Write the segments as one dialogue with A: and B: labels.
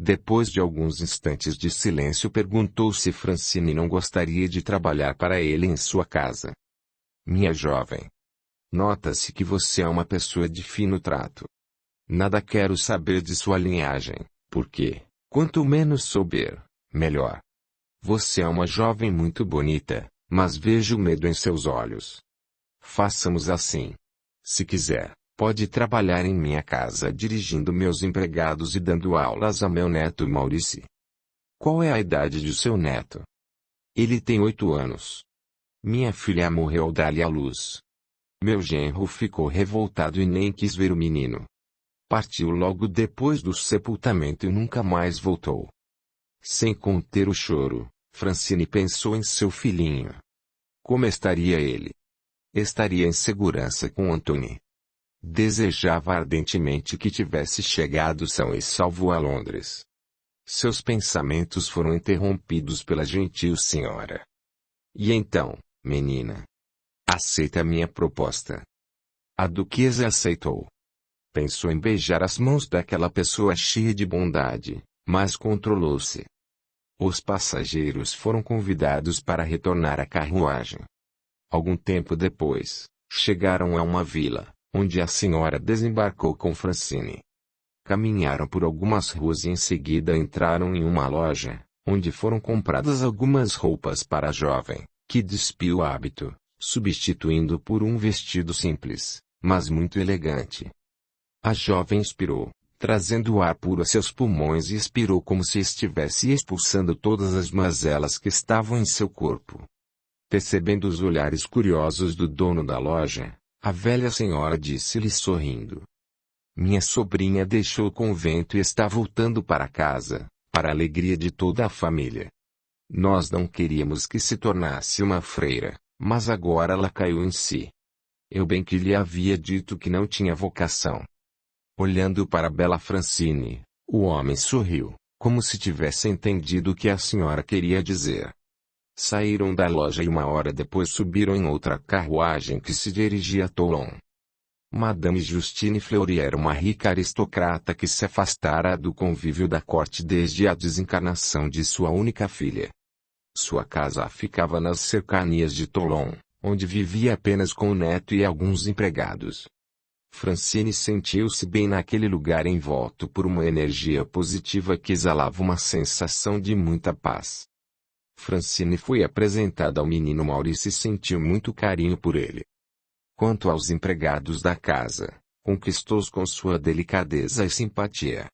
A: Depois de alguns instantes de silêncio, perguntou se Francine não gostaria de trabalhar para ele em sua casa. Minha jovem, nota-se que você é uma pessoa de fino trato. Nada quero saber de sua linhagem, porque, quanto menos souber, melhor. Você é uma jovem muito bonita, mas vejo medo em seus olhos. Façamos assim. Se quiser, pode trabalhar em minha casa dirigindo meus empregados e dando aulas a meu neto Maurice. Qual é a idade de seu neto? Ele tem 8 anos. Minha filha morreu ao dar-lhe à luz. Meu genro ficou revoltado e nem quis ver o menino. Partiu logo depois do sepultamento e nunca mais voltou. Sem conter o choro, Francine pensou em seu filhinho. Como estaria ele? Estaria em segurança com Anthony. Desejava ardentemente que tivesse chegado são e salvo a Londres. Seus pensamentos foram interrompidos pela gentil senhora. E então, menina? Aceita minha proposta. A duquesa aceitou. Pensou em beijar as mãos daquela pessoa cheia de bondade, mas controlou-se. Os passageiros foram convidados para retornar à carruagem. Algum tempo depois, chegaram a uma vila, onde a senhora desembarcou com Francine. Caminharam por algumas ruas e em seguida entraram em uma loja, onde foram compradas algumas roupas para a jovem, que despiu o hábito, substituindo por um vestido simples, mas muito elegante. A jovem inspirou, trazendo ar puro a seus pulmões e expirou como se estivesse expulsando todas as mazelas que estavam em seu corpo. Percebendo os olhares curiosos do dono da loja, a velha senhora disse-lhe sorrindo: Minha sobrinha deixou o convento e está voltando para casa, para a alegria de toda a família. Nós não queríamos que se tornasse uma freira, mas agora ela caiu em si. Eu bem que lhe havia dito que não tinha vocação. Olhando para a bela Francine, o homem sorriu, como se tivesse entendido o que a senhora queria dizer. Saíram da loja e 1 hora depois subiram em outra carruagem que se dirigia a Toulon. Madame Justine Fleury era uma rica aristocrata que se afastara do convívio da corte desde a desencarnação de sua única filha. Sua casa ficava nas cercanias de Toulon, onde vivia apenas com o neto e alguns empregados. Francine sentiu-se bem naquele lugar envolto por uma energia positiva que exalava uma sensação de muita paz. Francine foi apresentada ao menino Maurice e sentiu muito carinho por ele. Quanto aos empregados da casa, conquistou-os com sua delicadeza e simpatia.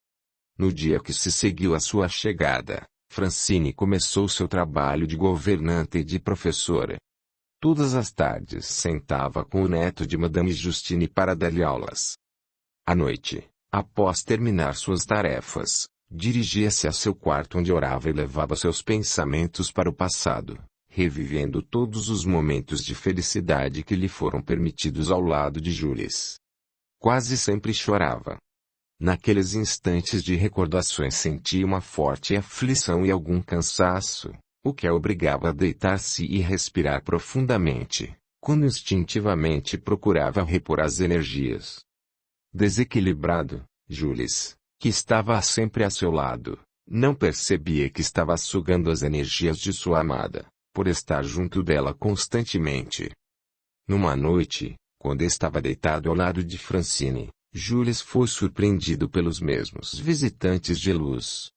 A: No dia que se seguiu à sua chegada, Francine começou seu trabalho de governanta e de professora. Todas as tardes sentava com o neto de Madame Justine para dar-lhe aulas. À noite, após terminar suas tarefas, dirigia-se a seu quarto onde orava e levava seus pensamentos para o passado, revivendo todos os momentos de felicidade que lhe foram permitidos ao lado de Jules. Quase sempre chorava. Naqueles instantes de recordações sentia uma forte aflição e algum cansaço, o que a obrigava a deitar-se e respirar profundamente, quando instintivamente procurava repor as energias. Desequilibrado, Jules, que estava sempre a seu lado, não percebia que estava sugando as energias de sua amada, por estar junto dela constantemente. Numa noite, quando estava deitado ao lado de Francine, Jules foi surpreendido pelos mesmos visitantes de luz.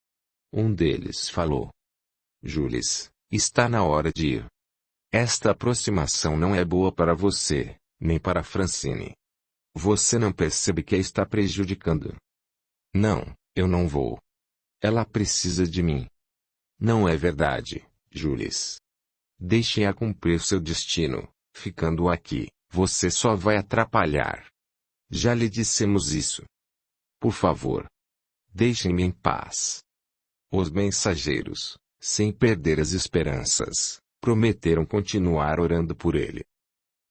A: Um deles falou: Jules, está na hora de ir. Esta aproximação não é boa para você, nem para Francine. Você não percebe que a está prejudicando? Não, eu não vou. Ela precisa de mim. Não é verdade, Jules. Deixe-a cumprir seu destino, ficando aqui, você só vai atrapalhar. Já lhe dissemos isso. Por favor. Deixem-me em paz. Os mensageiros, sem perder as esperanças, prometeram continuar orando por ele.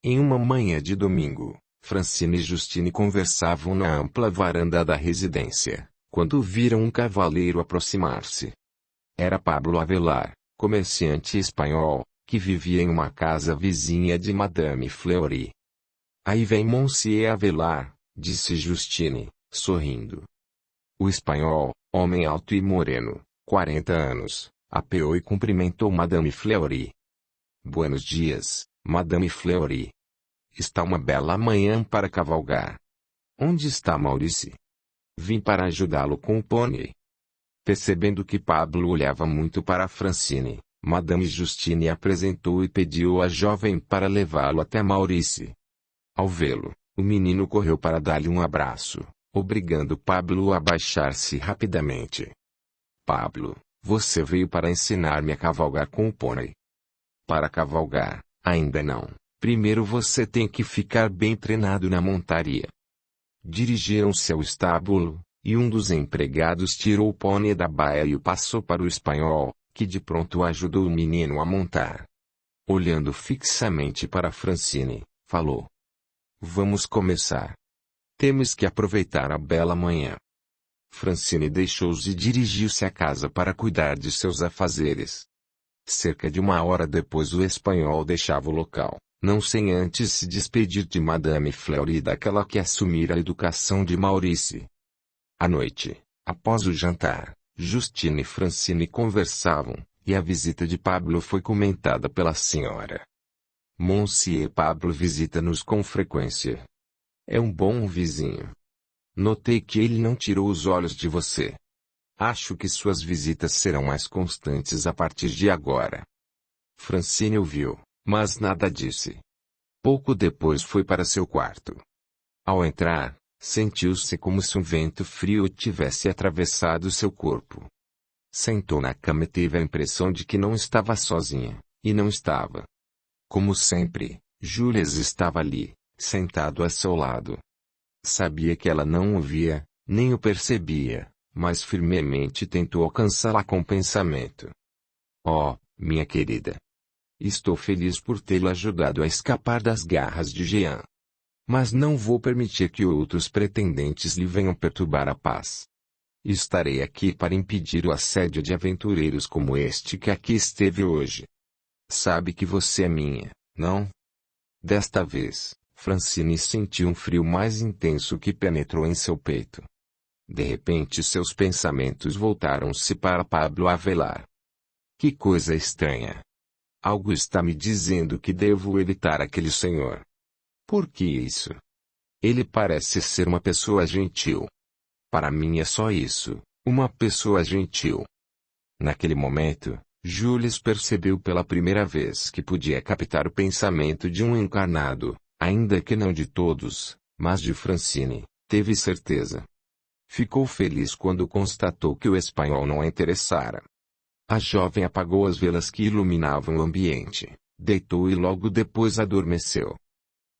A: Em uma manhã de domingo, Francine e Justine conversavam na ampla varanda da residência, quando viram um cavaleiro aproximar-se. Era Pablo Avelar, comerciante espanhol, que vivia em uma casa vizinha de Madame Fleury. Aí vem Monsieur Avelar, disse Justine, sorrindo. O espanhol, Homem alto e moreno, 40 anos, apeou e cumprimentou Madame Fleury. Buenos dias, Madame Fleury. Está uma bela manhã para cavalgar. Onde está Maurice? Vim para ajudá-lo com o pônei. Percebendo que Pablo olhava muito para Francine, Madame Justine apresentou e pediu à jovem para levá-lo até Maurice. Ao vê-lo, o menino correu para dar-lhe um abraço, obrigando Pablo a baixar-se rapidamente. Pablo, você veio para ensinar-me a cavalgar com o pônei. Para cavalgar, ainda não. Primeiro você tem que ficar bem treinado na montaria. Dirigiram-se ao estábulo, e um dos empregados tirou o pônei da baia e o passou para o espanhol, que de pronto ajudou o menino a montar. Olhando fixamente para Francine, falou: Vamos começar. Temos que aproveitar a bela manhã. Francine deixou-os e dirigiu-se à casa para cuidar de seus afazeres. Cerca de 1 hora depois o espanhol deixava o local, não sem antes se despedir de Madame Fleury, daquela que assumira a educação de Maurice. À noite, após o jantar, Justine e Francine conversavam, e a visita de Pablo foi comentada pela senhora. Monsieur Pablo visita-nos com frequência. É um bom vizinho. Notei que ele não tirou os olhos de você. Acho que suas visitas serão mais constantes a partir de agora. Francine ouviu, mas nada disse. Pouco depois foi para seu quarto. Ao entrar, sentiu-se como se um vento frio tivesse atravessado seu corpo. Sentou na cama e teve a impressão de que não estava sozinha, e não estava. Como sempre, Julius estava ali, sentado a seu lado. Sabia que ela não o via, nem o percebia, mas firmemente tentou alcançá-la com o pensamento. Oh, minha querida! Estou feliz por tê-lo ajudado a escapar das garras de Jean. Mas não vou permitir que outros pretendentes lhe venham perturbar a paz. Estarei aqui para impedir o assédio de aventureiros como este que aqui esteve hoje. Sabe que você é minha, não? Desta vez, Francine sentiu um frio mais intenso que penetrou em seu peito. De repente seus pensamentos voltaram-se para Pablo Avelar. Que coisa estranha! Algo está me dizendo que devo evitar aquele senhor. Por que isso? Ele parece ser uma pessoa gentil. Para mim é só isso, uma pessoa gentil. Naquele momento, Julius percebeu pela primeira vez que podia captar o pensamento de um encarnado, ainda que não de todos, mas de Francine, teve certeza. Ficou feliz quando constatou que o espanhol não a interessara. A jovem apagou as velas que iluminavam o ambiente, deitou e logo depois adormeceu.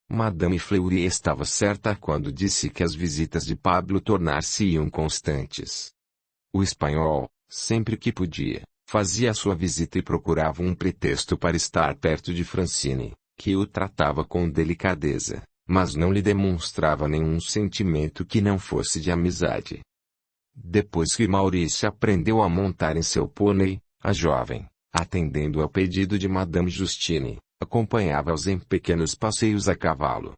A: Madame Fleury estava certa quando disse que as visitas de Pablo tornar-se-iam constantes. O espanhol, sempre que podia, fazia sua visita e procurava um pretexto para estar perto de Francine, que o tratava com delicadeza, mas não lhe demonstrava nenhum sentimento que não fosse de amizade. Depois que Maurice aprendeu a montar em seu pônei, a jovem, atendendo ao pedido de Madame Justine, acompanhava-os em pequenos passeios a cavalo.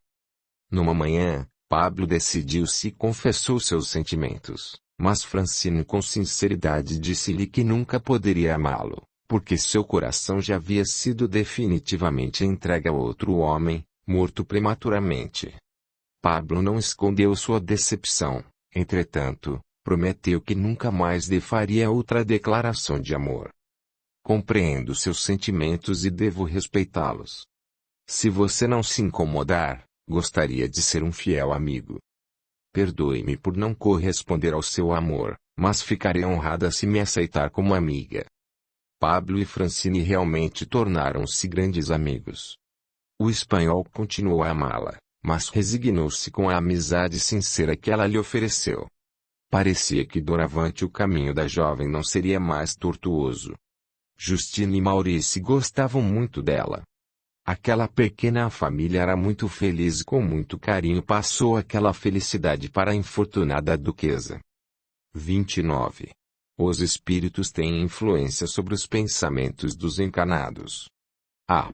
A: Numa manhã, Pablo decidiu-se e confessou seus sentimentos, mas Francine com sinceridade disse-lhe que nunca poderia amá-lo, porque seu coração já havia sido definitivamente entregue a outro homem, morto prematuramente. Pablo não escondeu sua decepção, entretanto, prometeu que nunca mais lhe faria outra declaração de amor. Compreendo seus sentimentos e devo respeitá-los. Se você não se incomodar, gostaria de ser um fiel amigo. Perdoe-me por não corresponder ao seu amor, mas ficarei honrada se me aceitar como amiga. Pablo e Francine realmente tornaram-se grandes amigos. O espanhol continuou a amá-la, mas resignou-se com a amizade sincera que ela lhe ofereceu. Parecia que doravante o caminho da jovem não seria mais tortuoso. Justine e Maurice gostavam muito dela. Aquela pequena família era muito feliz e com muito carinho passou aquela felicidade para a infortunada duquesa. 29. Os espíritos têm influência sobre os pensamentos dos encarnados. Há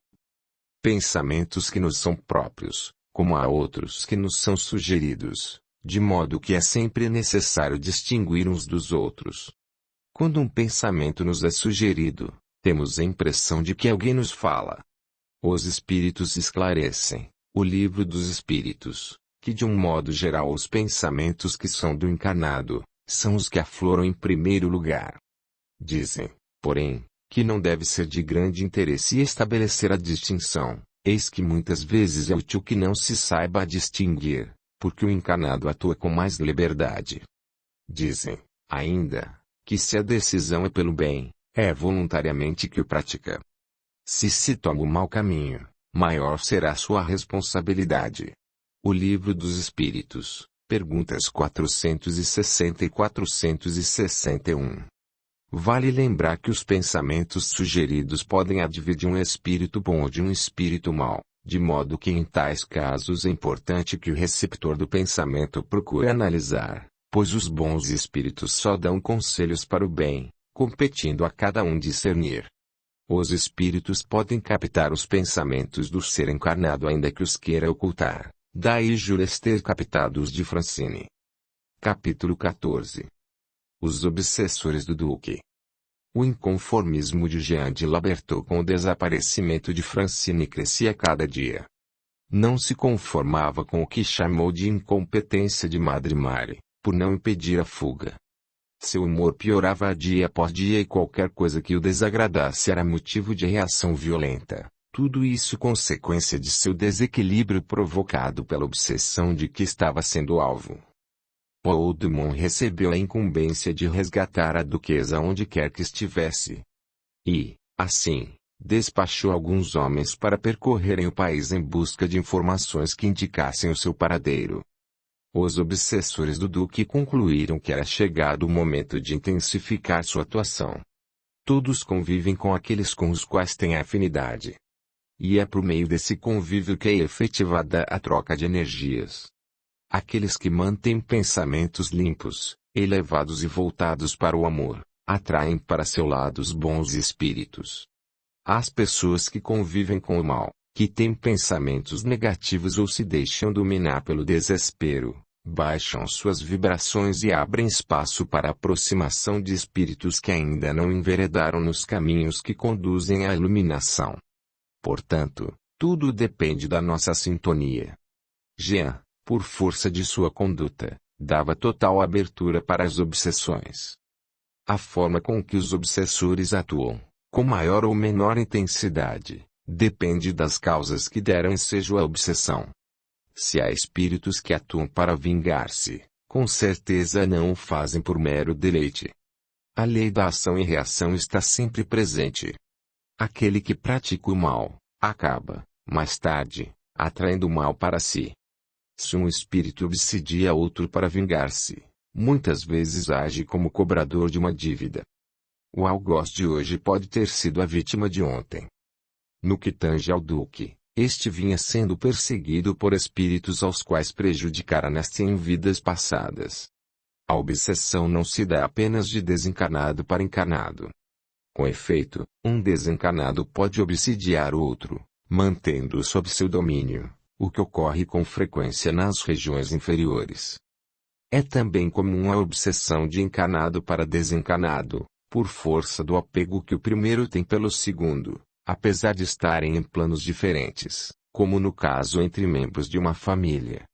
A: pensamentos que nos são próprios, como há outros que nos são sugeridos, de modo que é sempre necessário distinguir uns dos outros. Quando um pensamento nos é sugerido, temos a impressão de que alguém nos fala. Os Espíritos esclarecem, o Livro dos Espíritos, que de um modo geral os pensamentos que são do encarnado, são os que afloram em primeiro lugar. Dizem, porém, que não deve ser de grande interesse estabelecer a distinção, eis que muitas vezes é útil que não se saiba distinguir, porque o encarnado atua com mais liberdade. Dizem, ainda, que se a decisão é pelo bem, é voluntariamente que o pratica. Se toma o mau caminho, maior será sua responsabilidade. O Livro dos Espíritos, perguntas 460 e 461. Vale lembrar que os pensamentos sugeridos podem advir de um espírito bom ou de um espírito mau, de modo que em tais casos é importante que o receptor do pensamento procure analisar, pois os bons espíritos só dão conselhos para o bem, competindo a cada um discernir. Os espíritos podem captar os pensamentos do ser encarnado ainda que os queira ocultar, daí Jules ter captado os de Francine. Capítulo 14. Os obsessores do Duque. O inconformismo de Jean de Labertot com o desaparecimento de Francine crescia a cada dia. Não se conformava com o que chamou de incompetência de Madre Mari, por não impedir a fuga. Seu humor piorava dia após dia e qualquer coisa que o desagradasse era motivo de reação violenta, tudo isso consequência de seu desequilíbrio provocado pela obsessão de que estava sendo alvo. Paul Dumont recebeu a incumbência de resgatar a duquesa onde quer que estivesse. E, assim, despachou alguns homens para percorrerem o país em busca de informações que indicassem o seu paradeiro. Os obsessores do Duque concluíram que era chegado o momento de intensificar sua atuação. Todos convivem com aqueles com os quais têm afinidade. E é por meio desse convívio que é efetivada a troca de energias. Aqueles que mantêm pensamentos limpos, elevados e voltados para o amor, atraem para seu lado os bons espíritos. As pessoas que convivem com o mal, que têm pensamentos negativos ou se deixam dominar pelo desespero, baixam suas vibrações e abrem espaço para a aproximação de espíritos que ainda não enveredaram nos caminhos que conduzem à iluminação. Portanto, tudo depende da nossa sintonia. Jean, por força de sua conduta, dava total abertura para as obsessões. A forma com que os obsessores atuam, com maior ou menor intensidade, depende das causas que deram ensejo à obsessão. Se há espíritos que atuam para vingar-se, com certeza não o fazem por mero deleite. A lei da ação e reação está sempre presente. Aquele que pratica o mal, acaba, mais tarde, atraindo o mal para si. Se um espírito obsidia outro para vingar-se, muitas vezes age como cobrador de uma dívida. O algoz de hoje pode ter sido a vítima de ontem. No que tange ao Duque, este vinha sendo perseguido por espíritos aos quais prejudicara nesta e em vidas passadas. A obsessão não se dá apenas de desencarnado para encarnado. Com efeito, um desencarnado pode obsidiar outro, mantendo-o sob seu domínio, o que ocorre com frequência nas regiões inferiores. É também comum a obsessão de encarnado para desencarnado, por força do apego que o primeiro tem pelo segundo, apesar de estarem em planos diferentes, como no caso entre membros de uma família.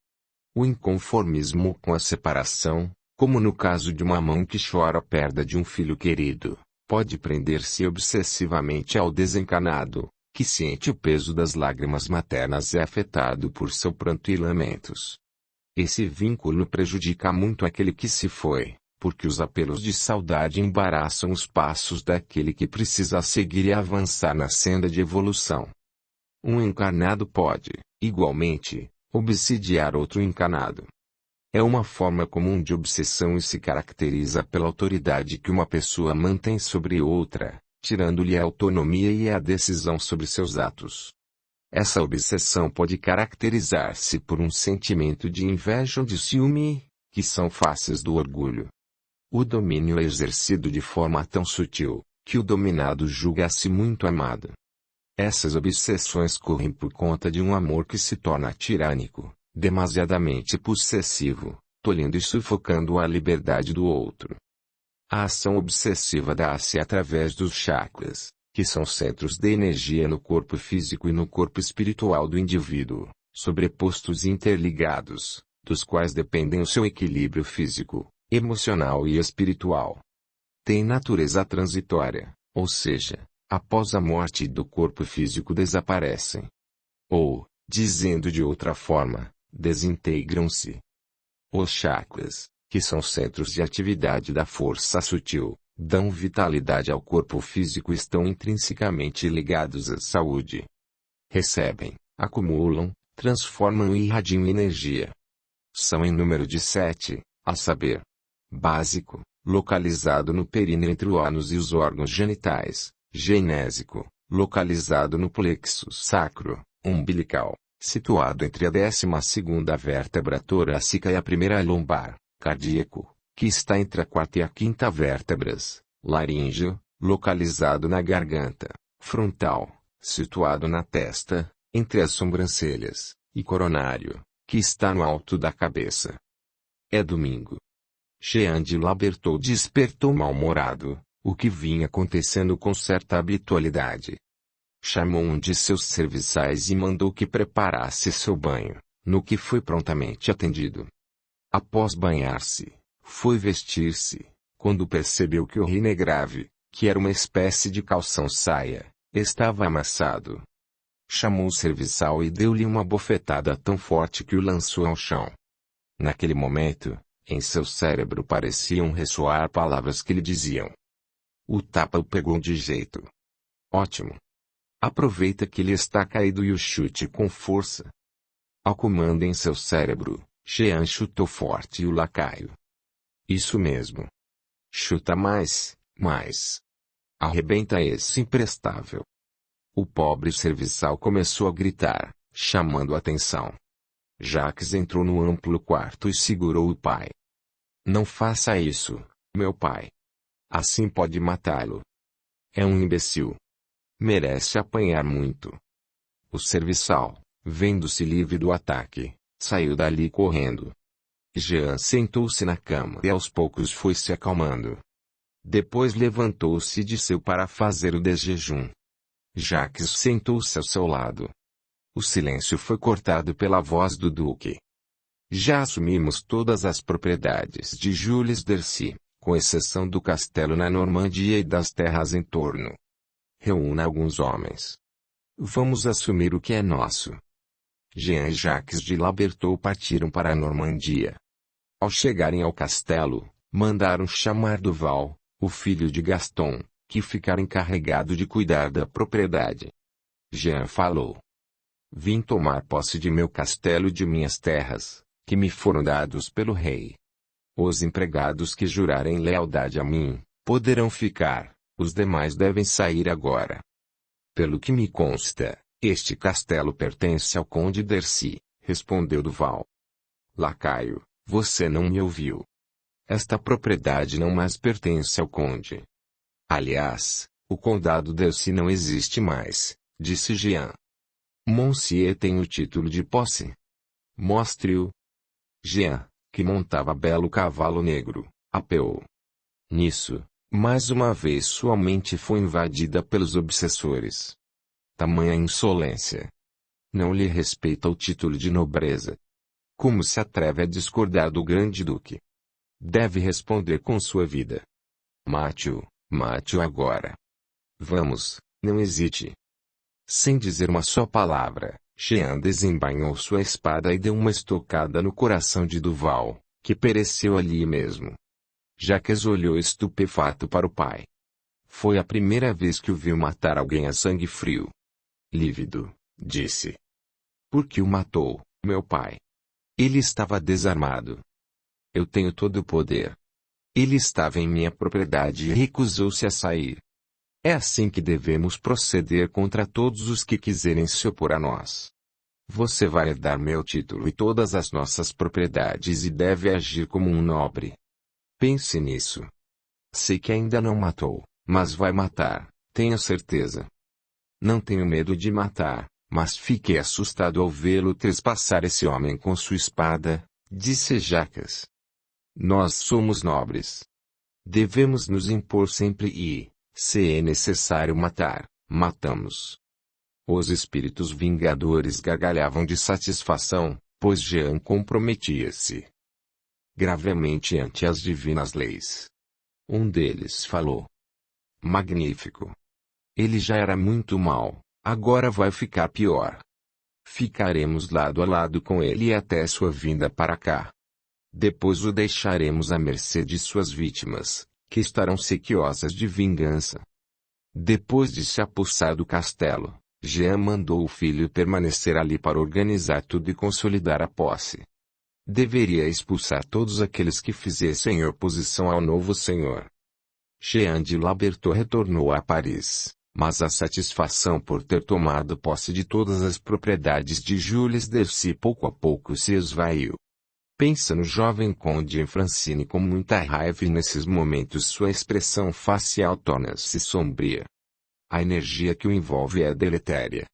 A: O inconformismo com a separação, como no caso de uma mãe que chora a perda de um filho querido, pode prender-se obsessivamente ao desencarnado, que sente o peso das lágrimas maternas e é afetado por seu pranto e lamentos. Esse vínculo prejudica muito aquele que se foi, porque os apelos de saudade embaraçam os passos daquele que precisa seguir e avançar na senda de evolução. Um encarnado pode, igualmente, obsidiar outro encarnado. É uma forma comum de obsessão e se caracteriza pela autoridade que uma pessoa mantém sobre outra, tirando-lhe a autonomia e a decisão sobre seus atos. Essa obsessão pode caracterizar-se por um sentimento de inveja ou de ciúme, que são faces do orgulho. O domínio é exercido de forma tão sutil, que o dominado julga-se muito amado. Essas obsessões correm por conta de um amor que se torna tirânico, demasiadamente possessivo, tolhindo e sufocando a liberdade do outro. A ação obsessiva dá-se através dos chakras, que são centros de energia no corpo físico e no corpo espiritual do indivíduo, sobrepostos e interligados, dos quais dependem o seu equilíbrio físico, emocional e espiritual. Tem natureza transitória, ou seja, após a morte do corpo físico desaparecem. Ou, dizendo de outra forma, desintegram-se. Os chakras, que são centros de atividade da força sutil, dão vitalidade ao corpo físico e estão intrinsecamente ligados à saúde. Recebem, acumulam, transformam e irradiam energia. São em número de 7, a saber: básico, localizado no períneo entre o ânus e os órgãos genitais; genésico, localizado no plexo sacro, umbilical, situado entre a 12ª vértebra torácica e a primeira lombar; cardíaco, que está entre a 4ª e a 5ª vértebras; laríngeo, localizado na garganta; frontal, situado na testa, entre as sobrancelhas; e coronário, que está no alto da cabeça. É domingo. Jean de Labertaux despertou mal-humorado, o que vinha acontecendo com certa habitualidade. Chamou um de seus serviçais e mandou que preparasse seu banho, no que foi prontamente atendido. Após banhar-se, foi vestir-se, quando percebeu que o rine grave, que era uma espécie de calção-saia, estava amassado. Chamou o serviçal e deu-lhe uma bofetada tão forte que o lançou ao chão. Naquele momento, em seu cérebro pareciam ressoar palavras que lhe diziam: o tapa o pegou de jeito. Ótimo. Aproveita que ele está caído e o chute com força. Ao comando em seu cérebro, Jean chutou forte o lacaio. Isso mesmo. Chuta mais, mais. Arrebenta esse imprestável. O pobre serviçal começou a gritar, chamando a atenção. Jacques entrou no amplo quarto e segurou o pai. Não faça isso, meu pai. Assim pode matá-lo. É um imbecil. Merece apanhar muito. O serviçal, vendo-se livre do ataque, saiu dali correndo. Jean sentou-se na cama e aos poucos foi se acalmando. Depois levantou-se e desceu para fazer o desjejum. Jacques sentou-se ao seu lado. O silêncio foi cortado pela voz do duque. Já assumimos todas as propriedades de Jules Dercy, com exceção do castelo na Normandia e das terras em torno. Reúna alguns homens. Vamos assumir o que é nosso. Jean e Jacques de Labertaux partiram para a Normandia. Ao chegarem ao castelo, mandaram chamar Duval, o filho de Gaston, que ficara encarregado de cuidar da propriedade. Jean falou: vim tomar posse de meu castelo e de minhas terras, que me foram dados pelo rei. Os empregados que jurarem lealdade a mim, poderão ficar, os demais devem sair agora. Pelo que me consta, este castelo pertence ao conde Dercy, respondeu Duval. Lacaio, você não me ouviu. Esta propriedade não mais pertence ao conde. Aliás, o condado Dercy não existe mais, disse Jean. Monsieur tem o título de posse. Mostre-o. Jean, que montava belo cavalo negro, apeou. Nisso, mais uma vez sua mente foi invadida pelos obsessores. Tamanha insolência. Não lhe respeita o título de nobreza. Como se atreve a discordar do grande duque? Deve responder com sua vida. Mate-o. Mate-o agora. Vamos, não hesite. Sem dizer uma só palavra, Jean desembainhou sua espada e deu uma estocada no coração de Duval, que pereceu ali mesmo. Jacques olhou estupefato para o pai. Foi a primeira vez que o viu matar alguém a sangue frio. Lívido, disse. Por que o matou, meu pai? Ele estava desarmado. Eu tenho todo o poder. Ele estava em minha propriedade e recusou-se a sair. É assim que devemos proceder contra todos os que quiserem se opor a nós. Você vai herdar meu título e todas as nossas propriedades e deve agir como um nobre. Pense nisso. Sei que ainda não matou, mas vai matar, tenho certeza. Não tenho medo de matar, mas fiquei assustado ao vê-lo trespassar esse homem com sua espada, disse Jacques. Nós somos nobres. Devemos nos impor sempre e, se é necessário matar, matamos. Os espíritos vingadores gargalhavam de satisfação, pois Jean comprometia-se gravemente ante as divinas leis. Um deles falou: magnífico. Ele já era muito mau, agora vai ficar pior. Ficaremos lado a lado com ele até sua vinda para cá. Depois o deixaremos à mercê de suas vítimas, que estarão sequiosas de vingança. Depois de se apossar do castelo, Jean mandou o filho permanecer ali para organizar tudo e consolidar a posse. Deveria expulsar todos aqueles que fizessem oposição ao novo senhor. Jean de Labertaux retornou a Paris, mas a satisfação por ter tomado posse de todas as propriedades de Jules Dercy pouco a pouco se esvaiu. Pensa no jovem conde Francine com muita raiva e nesses momentos sua expressão facial torna-se sombria. A energia que o envolve é deletéria.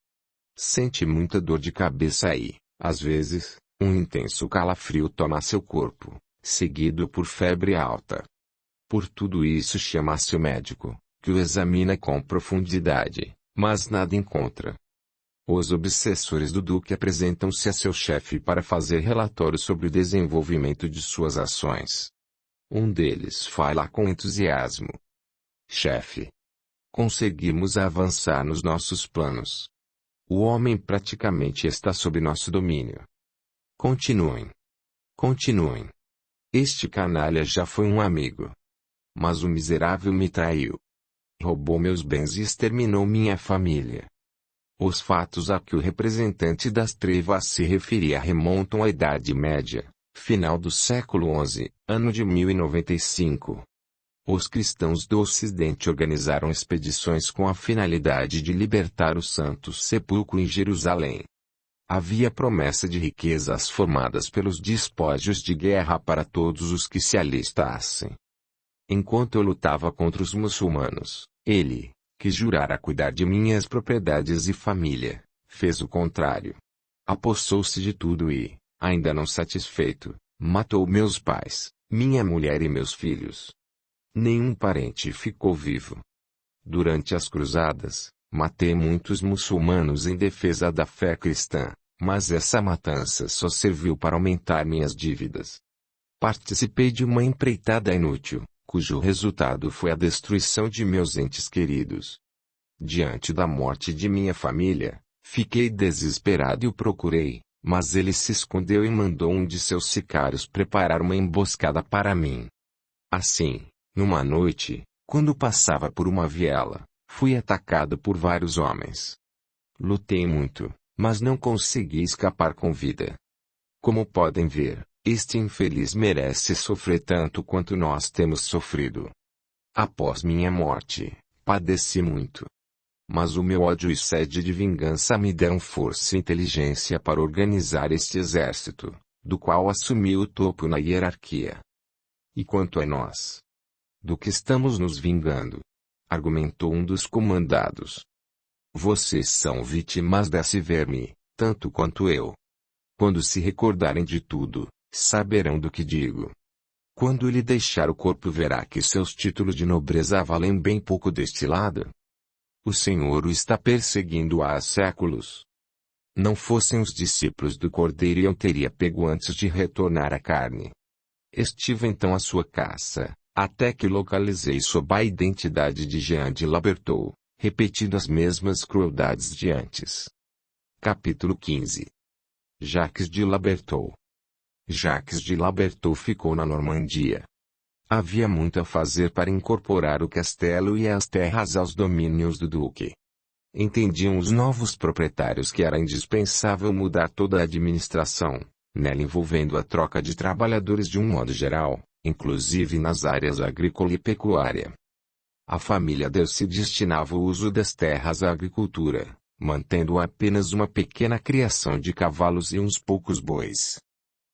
A: Sente muita dor de cabeça e, às vezes, um intenso calafrio toma seu corpo, seguido por febre alta. Por tudo isso chama-se o médico, que o examina com profundidade, mas nada encontra. Os obsessores do duque apresentam-se a seu chefe para fazer relatório sobre o desenvolvimento de suas ações. Um deles fala com entusiasmo: chefe, conseguimos avançar nos nossos planos. O homem praticamente está sob nosso domínio. Continuem. Continuem. Este canalha já foi um amigo. Mas o miserável me traiu. Roubou meus bens e exterminou minha família. Os fatos a que o representante das trevas se referia remontam à Idade Média, final do século XI, ano de 1095. Os cristãos do Ocidente organizaram expedições com a finalidade de libertar o Santo Sepulcro em Jerusalém. Havia promessa de riquezas formadas pelos despojos de guerra para todos os que se alistassem. Enquanto eu lutava contra os muçulmanos, ele, que jurara cuidar de minhas propriedades e família, fez o contrário. Apossou-se de tudo e, ainda não satisfeito, matou meus pais, minha mulher e meus filhos. Nenhum parente ficou vivo. Durante as cruzadas, matei muitos muçulmanos em defesa da fé cristã, mas essa matança só serviu para aumentar minhas dívidas. Participei de uma empreitada inútil, cujo resultado foi a destruição de meus entes queridos. Diante da morte de minha família, fiquei desesperado e o procurei, mas ele se escondeu e mandou um de seus sicários preparar uma emboscada para mim. Assim, numa noite, quando passava por uma viela, fui atacado por vários homens. Lutei muito, mas não consegui escapar com vida. Como podem ver, este infeliz merece sofrer tanto quanto nós temos sofrido. Após minha morte, padeci muito. Mas o meu ódio e sede de vingança me deram força e inteligência para organizar este exército, do qual assumi o topo na hierarquia. E quanto a nós? Do que estamos nos vingando? Argumentou um dos comandados. Vocês são vítimas desse verme, tanto quanto eu. Quando se recordarem de tudo, saberão do que digo. Quando ele deixar o corpo verá que seus títulos de nobreza valem bem pouco deste lado. O Senhor o está perseguindo há séculos. Não fossem os discípulos do Cordeiro eu teria pego antes de retornar à carne. Estive então à sua caça, até que localizei sob a identidade de Jean de Labertaux, repetindo as mesmas crueldades de antes. Capítulo 15. Jacques de Labertaux. Jacques de Labertaux ficou na Normandia. Havia muito a fazer para incorporar o castelo e as terras aos domínios do duque. Entendiam os novos proprietários que era indispensável mudar toda a administração, nela envolvendo a troca de trabalhadores de um modo geral, inclusive nas áreas agrícola e pecuária. A família Dercy destinava o uso das terras à agricultura, mantendo apenas uma pequena criação de cavalos e uns poucos bois.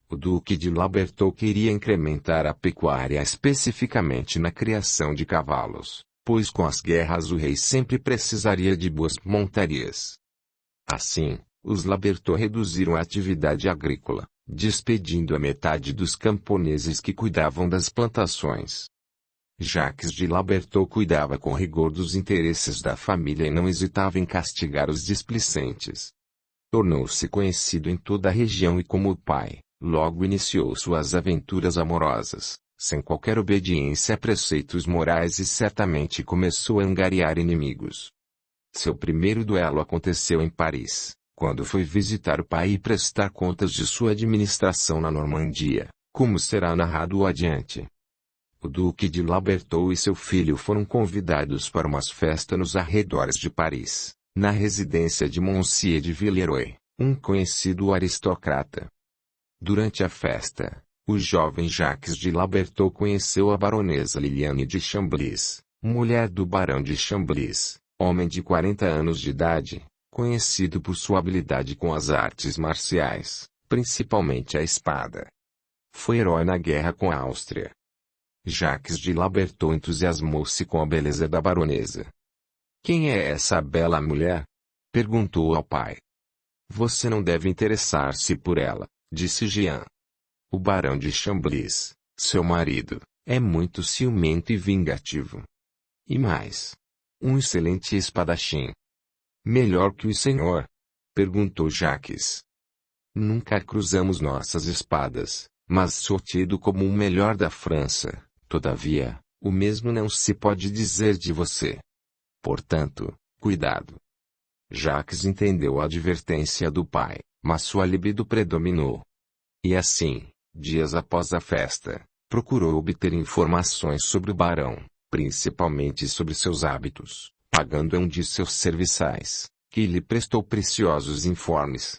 A: O Duque de Labertaux queria incrementar a pecuária especificamente na criação de cavalos, pois com as guerras o rei sempre precisaria de boas montarias. Assim, os Labertaux reduziram a atividade agrícola, despedindo a metade dos camponeses que cuidavam das plantações. Jacques de Labertaux cuidava com rigor dos interesses da família e não hesitava em castigar os displicentes. Tornou-se conhecido em toda a região e como pai, logo iniciou suas aventuras amorosas, sem qualquer obediência a preceitos morais e certamente começou a angariar inimigos. Seu primeiro duelo aconteceu em Paris, quando foi visitar o pai e prestar contas de sua administração na Normandia, como será narrado adiante. O Duque de Labertaux e seu filho foram convidados para uma festa nos arredores de Paris, na residência de Monsieur de Villeroi, um conhecido aristocrata. Durante a festa, o jovem Jacques de Labertaux conheceu a baronesa Liliane de Chambliss, mulher do barão de Chambliss, homem de 40 anos de idade, conhecido por sua habilidade com as artes marciais, principalmente a espada. Foi herói na guerra com a Áustria. Jacques de Labertaux entusiasmou-se com a beleza da baronesa. "Quem é essa bela mulher?" perguntou ao pai. "Você não deve interessar-se por ela", disse Jean. "O barão de Chambliss, seu marido, é muito ciumento e vingativo. E mais, um excelente espadachim." "Melhor que o senhor?" perguntou Jacques. "Nunca cruzamos nossas espadas, mas sou tido como o melhor da França. Todavia, o mesmo não se pode dizer de você. Portanto, cuidado." Jacques entendeu a advertência do pai, mas sua libido predominou. E assim, dias após a festa, procurou obter informações sobre o barão, principalmente sobre seus hábitos, pagando a um de seus serviçais, que lhe prestou preciosos informes.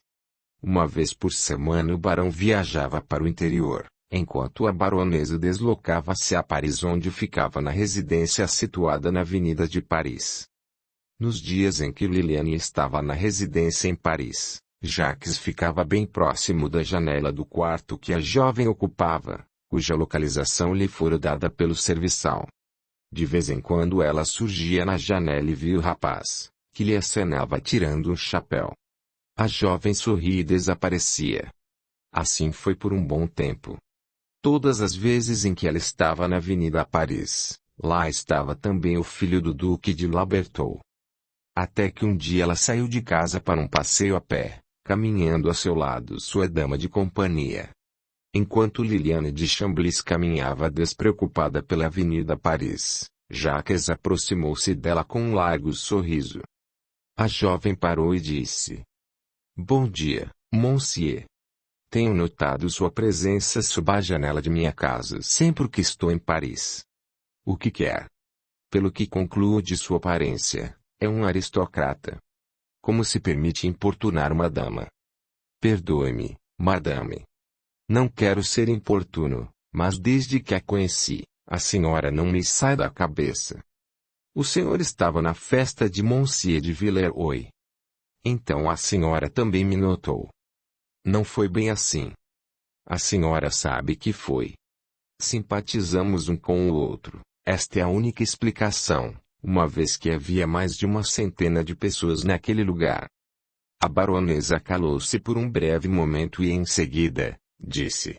A: Uma vez por semana o barão viajava para o interior, enquanto a baronesa deslocava-se a Paris, onde ficava na residência situada na Avenida de Paris. Nos dias em que Liliane estava na residência em Paris, Jacques ficava bem próximo da janela do quarto que a jovem ocupava, cuja localização lhe fora dada pelo serviçal. De vez em quando ela surgia na janela e via o rapaz, que lhe acenava tirando um chapéu. A jovem sorria e desaparecia. Assim foi por um bom tempo. Todas as vezes em que ela estava na Avenida Paris, lá estava também o filho do Duque de Labertaux. Até que um dia ela saiu de casa para um passeio a pé, caminhando a seu lado sua dama de companhia. Enquanto Liliane de Chambliss caminhava despreocupada pela Avenida Paris, Jacques aproximou-se dela com um largo sorriso. A jovem parou e disse: "Bom dia, monsieur. Tenho notado sua presença sob a janela de minha casa sempre que estou em Paris. O que quer?" "Pelo que concluo de sua aparência, é um aristocrata. Como se permite importunar uma dama?" "Perdoe-me, madame. Não quero ser importuno, mas desde que a conheci, a senhora não me sai da cabeça." "O senhor estava na festa de Monsieur de Villeroi. Então a senhora também me notou." "Não foi bem assim." "A senhora sabe que foi. Simpatizamos um com o outro, esta é a única explicação, uma vez que havia mais de uma centena de pessoas naquele lugar." A baronesa calou-se por um breve momento e em seguida, disse: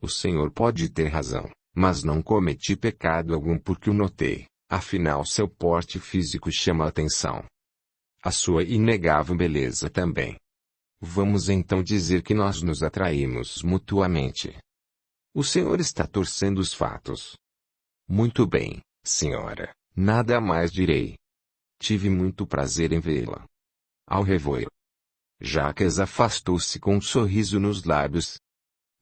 A: "O senhor pode ter razão, mas não cometi pecado algum porque o notei, afinal seu porte físico chama a atenção. A sua inegável beleza também. Vamos então dizer que nós nos atraímos mutuamente. O senhor está torcendo os fatos. Muito bem, senhora, nada mais direi. Tive muito prazer em vê-la. Au revoir." Jacques afastou-se com um sorriso nos lábios.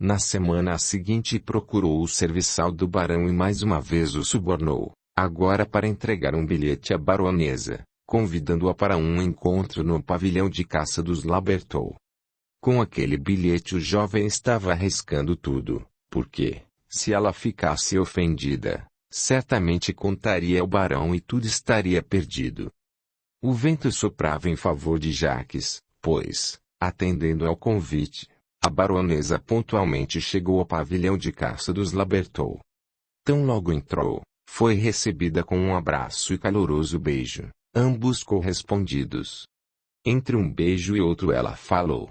A: Na semana seguinte procurou o serviçal do barão e mais uma vez o subornou, agora para entregar um bilhete à baronesa, convidando-a para um encontro no pavilhão de caça dos Labertaux. Com aquele bilhete o jovem estava arriscando tudo, porque, se ela ficasse ofendida, certamente contaria ao barão e tudo estaria perdido. O vento soprava em favor de Jacques, pois, atendendo ao convite, a baronesa pontualmente chegou ao pavilhão de caça dos Labertaux. Tão logo entrou, foi recebida com um abraço e caloroso beijo, ambos correspondidos. Entre um beijo e outro ela falou: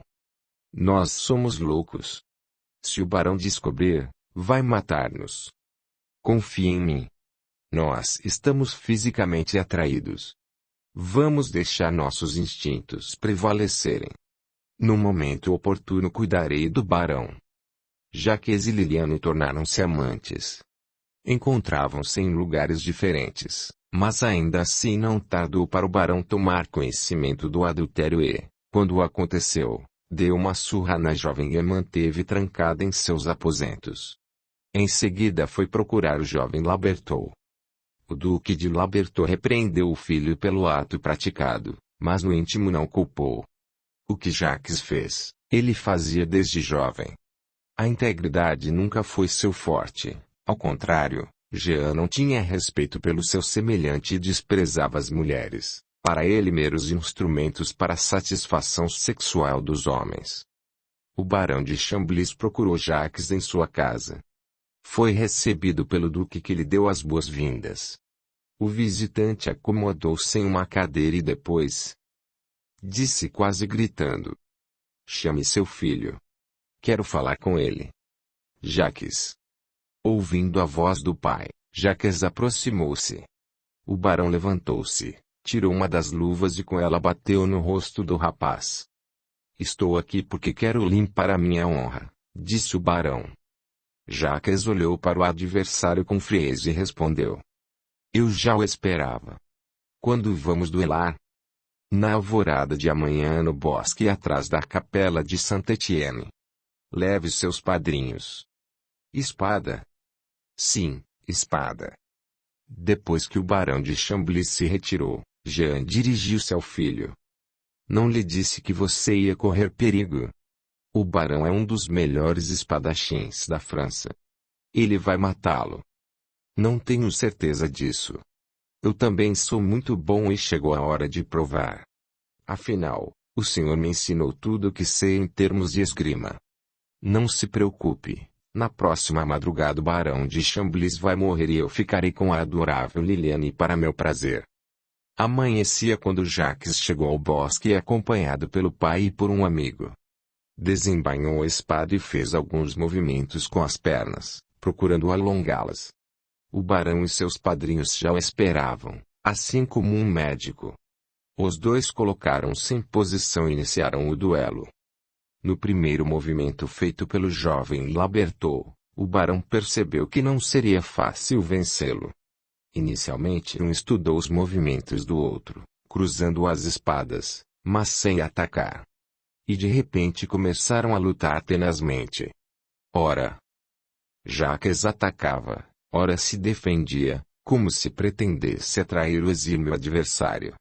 A: "Nós somos loucos. Se o barão descobrir, vai matar-nos. Confie em mim. Nós estamos fisicamente atraídos. Vamos deixar nossos instintos prevalecerem. No momento oportuno cuidarei do barão. Jacques e Liliane tornaram-se amantes. Encontravam-se em lugares diferentes, mas ainda assim não tardou para o barão tomar conhecimento do adultério e, quando aconteceu, deu uma surra na jovem e a manteve trancada em seus aposentos. Em seguida foi procurar o jovem Labertot. O duque de Labertot repreendeu o filho pelo ato praticado, mas no íntimo não culpou. O que Jacques fez, ele fazia desde jovem. A integridade nunca foi seu forte, ao contrário, Jean não tinha respeito pelo seu semelhante e desprezava as mulheres, para ele meros instrumentos para a satisfação sexual dos homens. O barão de Chamblis procurou Jacques em sua casa. Foi recebido pelo duque que lhe deu as boas-vindas. O visitante acomodou-se em uma cadeira e depois disse quase gritando: "Chame seu filho. Quero falar com ele." Jacques. Ouvindo a voz do pai, Jacques aproximou-se. O barão levantou-se, tirou uma das luvas e com ela bateu no rosto do rapaz. "Estou aqui porque quero limpar a minha honra", disse o barão. Jacques olhou para o adversário com frieza e respondeu: "Eu já o esperava. Quando vamos duelar?" "Na alvorada de amanhã no bosque atrás da capela de Saint-Étienne. Leve seus padrinhos." "Espada?" "Sim, espada." Depois que o barão de Chamblis se retirou, Jean dirigiu-se ao filho. "Não lhe disse que você ia correr perigo? O barão é um dos melhores espadachins da França. Ele vai matá-lo." "Não tenho certeza disso. Eu também sou muito bom e chegou a hora de provar. Afinal, o senhor me ensinou tudo o que sei em termos de esgrima." "Não se preocupe. Na próxima madrugada o barão de Chamblis vai morrer e eu ficarei com a adorável Liliane para meu prazer." Amanhecia quando Jacques chegou ao bosque acompanhado pelo pai e por um amigo. Desembainhou a espada e fez alguns movimentos com as pernas, procurando alongá-las. O barão e seus padrinhos já o esperavam, assim como um médico. Os dois colocaram-se em posição e iniciaram o duelo. No primeiro movimento feito pelo jovem Labertot, o barão percebeu que não seria fácil vencê-lo. Inicialmente estudou os movimentos do outro, cruzando as espadas, mas sem atacar. E de repente começaram a lutar tenazmente. Ora, Jacques atacava, ora se defendia, como se pretendesse atrair o exímio adversário.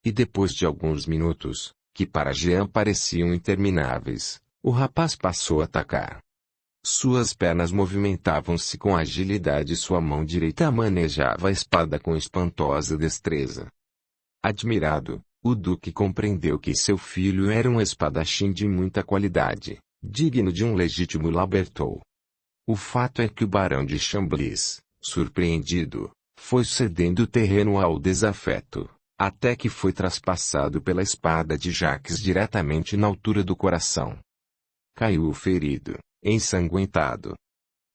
A: E depois de alguns minutos, que para Jean pareciam intermináveis, o rapaz passou a atacar. Suas pernas movimentavam-se com agilidade e sua mão direita manejava a espada com espantosa destreza. Admirado, o duque compreendeu que seu filho era um espadachim de muita qualidade, digno de um legítimo Labertot. O fato é que o barão de Chamblis, surpreendido, foi cedendo terreno ao desafeto, até que foi traspassado pela espada de Jacques diretamente na altura do coração. Caiu ferido, ensanguentado.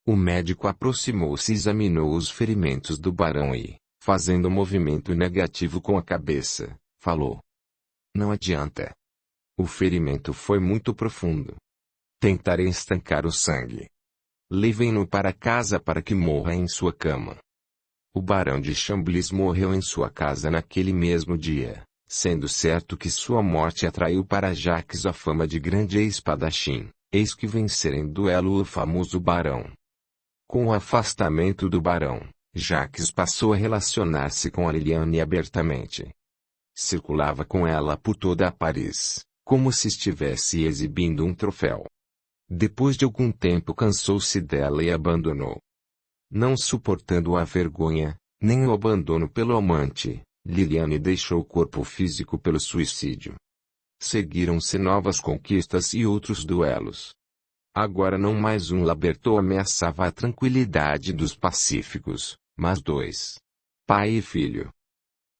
A: O médico aproximou-se e examinou os ferimentos do barão e, fazendo um movimento negativo com a cabeça, falou: "Não adianta. O ferimento foi muito profundo. Tentarei estancar o sangue. Levem-no para casa para que morra em sua cama." O barão de Chamblis morreu em sua casa naquele mesmo dia, sendo certo que sua morte atraiu para Jacques a fama de grande espadachim, eis que vencera em duelo o famoso barão. Com o afastamento do barão, Jacques passou a relacionar-se com a Liliane abertamente. Circulava com ela por toda a Paris, como se estivesse exibindo um troféu. Depois de algum tempo cansou-se dela e abandonou. Não suportando a vergonha, nem o abandono pelo amante, Liliane deixou o corpo físico pelo suicídio. Seguiram-se novas conquistas e outros duelos. Agora não mais um Labertot ameaçava a tranquilidade dos pacíficos, mas dois. Pai e filho.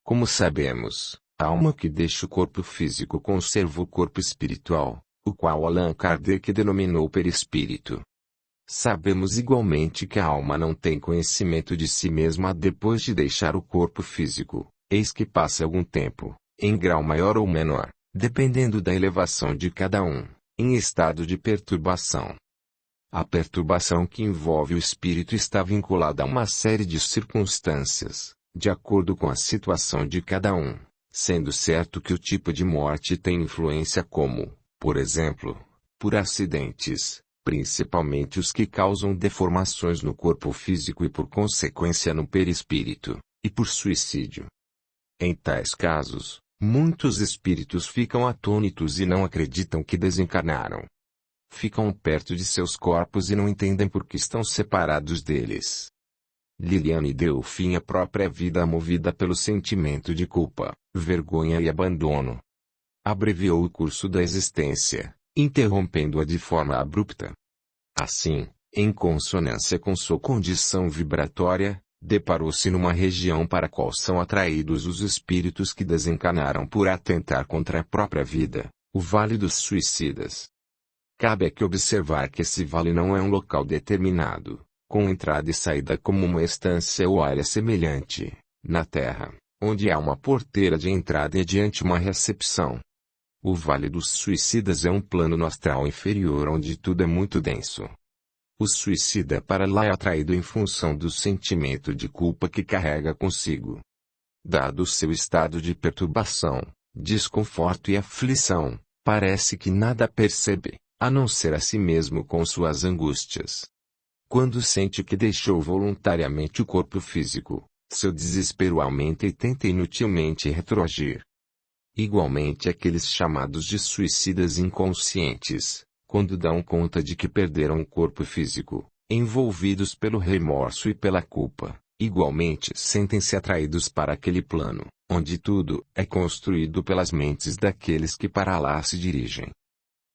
A: Como sabemos, a alma que deixa o corpo físico conserva o corpo espiritual, o qual Allan Kardec denominou perispírito. Sabemos igualmente que a alma não tem conhecimento de si mesma depois de deixar o corpo físico, eis que passa algum tempo, em grau maior ou menor, dependendo da elevação de cada um, em estado de perturbação. A perturbação que envolve o espírito está vinculada a uma série de circunstâncias, de acordo com a situação de cada um, sendo certo que o tipo de morte tem influência como, por exemplo, por acidentes, principalmente os que causam deformações no corpo físico e por consequência no perispírito, e por suicídio. Em tais casos, muitos espíritos ficam atônitos e não acreditam que desencarnaram. Ficam perto de seus corpos e não entendem por que estão separados deles. Liliane deu fim à própria vida movida pelo sentimento de culpa, vergonha e abandono. Abreviou o curso da existência, interrompendo-a de forma abrupta. Assim, em consonância com sua condição vibratória, deparou-se numa região para a qual são atraídos os espíritos que desencarnaram por atentar contra a própria vida, o Vale dos Suicidas. Cabe aqui observar que esse vale não é um local determinado, com entrada e saída como uma estância ou área semelhante, na Terra, onde há uma porteira de entrada e adiante uma recepção. O Vale dos Suicidas é um plano no astral inferior onde tudo é muito denso. O suicida para lá é atraído em função do sentimento de culpa que carrega consigo. Dado o seu estado de perturbação, desconforto e aflição, parece que nada percebe, a não ser a si mesmo com suas angústias. Quando sente que deixou voluntariamente o corpo físico, seu desespero aumenta e tenta inutilmente retroagir. Igualmente aqueles chamados de suicidas inconscientes, quando dão conta de que perderam o corpo físico, envolvidos pelo remorso e pela culpa, igualmente sentem-se atraídos para aquele plano, onde tudo é construído pelas mentes daqueles que para lá se dirigem.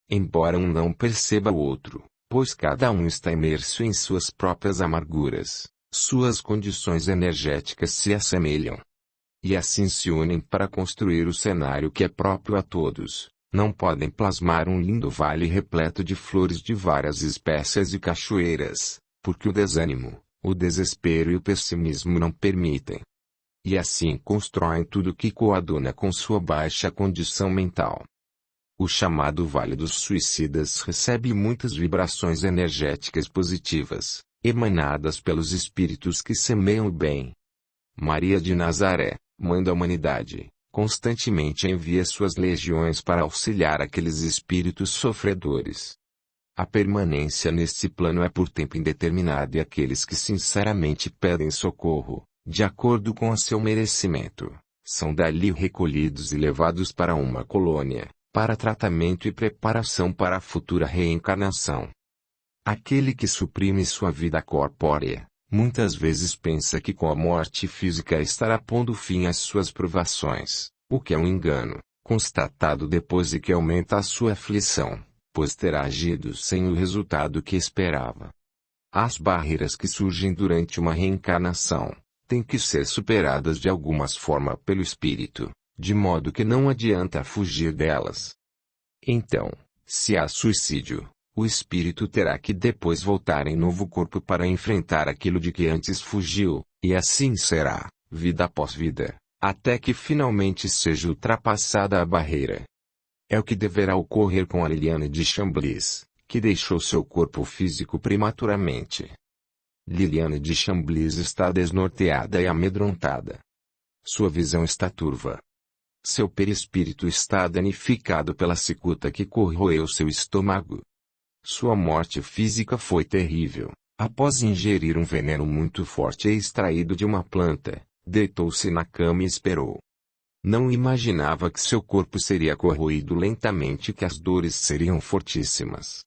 A: Embora um não perceba o outro, pois cada um está imerso em suas próprias amarguras, suas condições energéticas se assemelham. E assim se unem para construir o cenário que é próprio a todos. Não podem plasmar um lindo vale repleto de flores de várias espécies e cachoeiras, porque o desânimo, o desespero e o pessimismo não permitem. E assim constroem tudo que coaduna com sua baixa condição mental. O chamado Vale dos Suicidas recebe muitas vibrações energéticas positivas, emanadas pelos espíritos que semeiam o bem. Maria de Nazaré, Mãe da Humanidade, constantemente envia suas legiões para auxiliar aqueles espíritos sofredores. A permanência neste plano é por tempo indeterminado e aqueles que sinceramente pedem socorro, de acordo com o seu merecimento, são dali recolhidos e levados para uma colônia, para tratamento e preparação para a futura reencarnação. Aquele que suprime sua vida corpórea, muitas vezes pensa que com a morte física estará pondo fim às suas provações, o que é um engano, constatado depois de que aumenta a sua aflição, pois terá agido sem o resultado que esperava. As barreiras que surgem durante uma reencarnação, têm que ser superadas de alguma forma pelo espírito, de modo que não adianta fugir delas. Então, se há suicídio, o espírito terá que depois voltar em novo corpo para enfrentar aquilo de que antes fugiu, e assim será, vida após vida, até que finalmente seja ultrapassada a barreira. É o que deverá ocorrer com a Liliane de Chamblis, que deixou seu corpo físico prematuramente. Liliane de Chamblis está desnorteada e amedrontada. Sua visão está turva. Seu perispírito está danificado pela cicuta que corroeu seu estômago. Sua morte física foi terrível. Após ingerir um veneno muito forte extraído de uma planta, deitou-se na cama e esperou. Não imaginava que seu corpo seria corroído lentamente e que as dores seriam fortíssimas.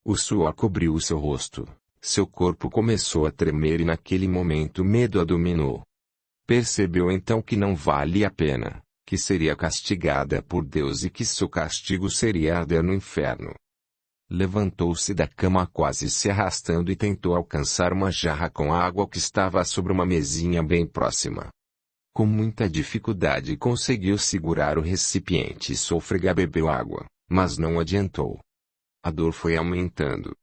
A: O suor cobriu seu rosto. Seu corpo começou a tremer e naquele momento o medo a dominou. Percebeu então que não valia a pena, que seria castigada por Deus e que seu castigo seria arder no inferno. Levantou-se da cama quase se arrastando e tentou alcançar uma jarra com água que estava sobre uma mesinha bem próxima. Com muita dificuldade conseguiu segurar o recipiente e sôfrega bebeu água, mas não adiantou. A dor foi aumentando.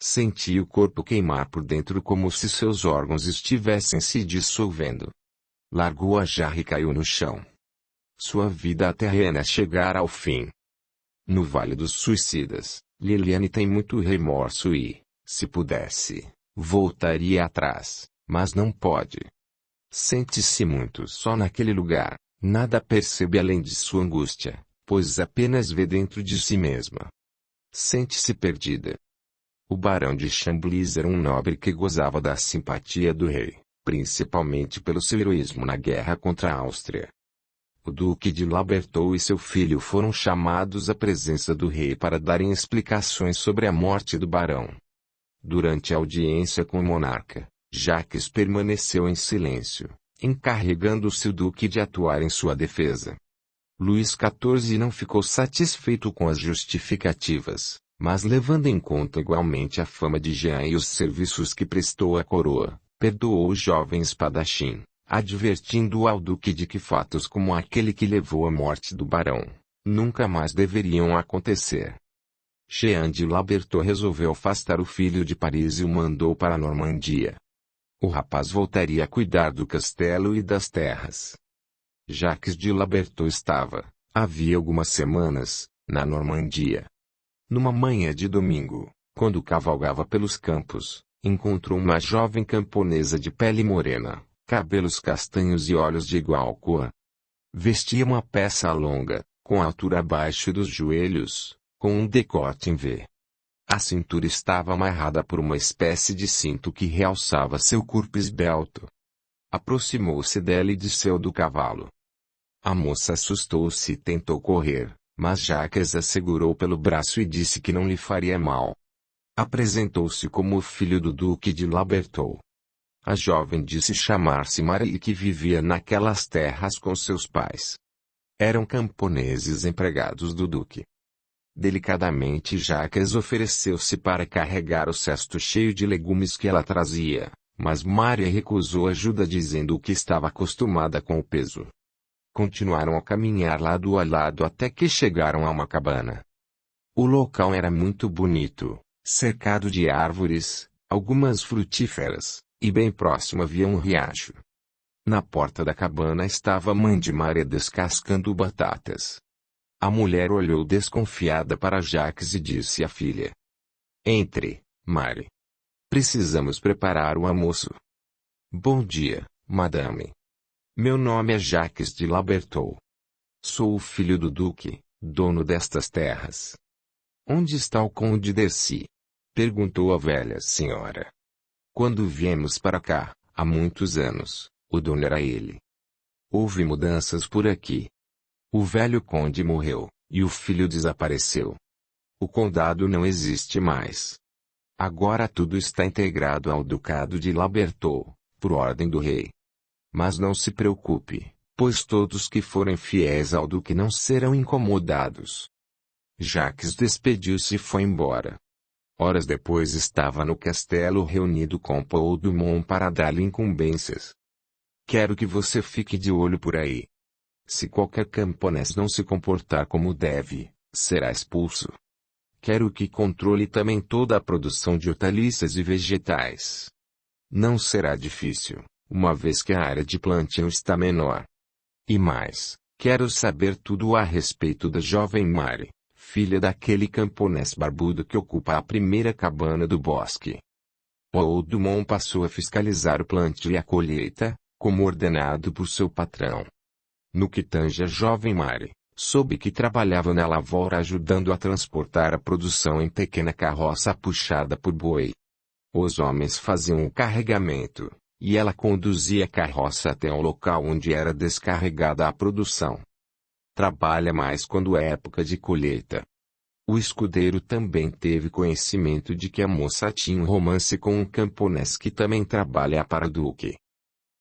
A: Sentia o corpo queimar por dentro como se seus órgãos estivessem se dissolvendo. Largou a jarra e caiu no chão. Sua vida terrena chegara ao fim. No Vale dos Suicidas, Liliane tem muito remorso e, se pudesse, voltaria atrás, mas não pode. Sente-se muito só naquele lugar, nada percebe além de sua angústia, pois apenas vê dentro de si mesma. Sente-se perdida. O barão de Chamblis era um nobre que gozava da simpatia do rei, principalmente pelo seu heroísmo na guerra contra a Áustria. O duque de Lambertot e seu filho foram chamados à presença do rei para darem explicações sobre a morte do barão. Durante a audiência com o monarca, Jacques permaneceu em silêncio, encarregando-se o duque de atuar em sua defesa. Luís XIV não ficou satisfeito com as justificativas, mas levando em conta igualmente a fama de Jean e os serviços que prestou à coroa, perdoou o jovem espadachim, advertindo ao duque de que fatos como aquele que levou à morte do barão, nunca mais deveriam acontecer. Jean de Lambertot resolveu afastar o filho de Paris e o mandou para a Normandia. O rapaz voltaria a cuidar do castelo e das terras. Jacques de Lambertot estava, havia algumas semanas, na Normandia. Numa manhã de domingo, quando cavalgava pelos campos, encontrou uma jovem camponesa de pele morena, cabelos castanhos e olhos de igual cor. Vestia uma peça longa, com altura abaixo dos joelhos, com um decote em V. A cintura estava amarrada por uma espécie de cinto que realçava seu corpo esbelto. Aproximou-se dela e desceu do cavalo. A moça assustou-se e tentou correr, mas Jacques a segurou pelo braço e disse que não lhe faria mal. Apresentou-se como o filho do duque de Lambertot. A jovem disse chamar-se Marie e que vivia naquelas terras com seus pais. Eram camponeses empregados do duque. Delicadamente Jacques ofereceu-se para carregar o cesto cheio de legumes que ela trazia, mas Maria recusou ajuda dizendo que estava acostumada com o peso. Continuaram a caminhar lado a lado até que chegaram a uma cabana. O local era muito bonito, cercado de árvores, algumas frutíferas, e bem próximo havia um riacho. Na porta da cabana estava a mãe de Maria descascando batatas. A mulher olhou desconfiada para Jacques e disse à filha: "Entre, Marie. Precisamos preparar o almoço." "Bom dia, madame. Meu nome é Jacques de Lambertot. Sou o filho do duque, dono destas terras." "Onde está o conde Dessy?" perguntou a velha senhora. "Quando viemos para cá, há muitos anos, o dono era ele. Houve mudanças por aqui. O velho conde morreu, e o filho desapareceu. O condado não existe mais. Agora tudo está integrado ao ducado de Lambertot, por ordem do rei. Mas não se preocupe, pois todos que forem fiéis ao duque não serão incomodados." Jacques despediu-se e foi embora. Horas depois estava no castelo reunido com Paul Dumont para dar-lhe incumbências. "Quero que você fique de olho por aí. Se qualquer camponês não se comportar como deve, será expulso. Quero que controle também toda a produção de hortaliças e vegetais. Não será difícil, uma vez que a área de plantio está menor. E mais, quero saber tudo a respeito da jovem Marie, filha daquele camponês barbudo que ocupa a primeira cabana do bosque." Paul Dumont passou a fiscalizar o plantio e a colheita, como ordenado por seu patrão. No que tange a jovem Marie, soube que trabalhava na lavoura ajudando a transportar a produção em pequena carroça puxada por boi. Os homens faziam o carregamento, e ela conduzia a carroça até o local onde era descarregada a produção. Trabalha mais quando é época de colheita. O escudeiro também teve conhecimento de que a moça tinha um romance com um camponês que também trabalha para o duque.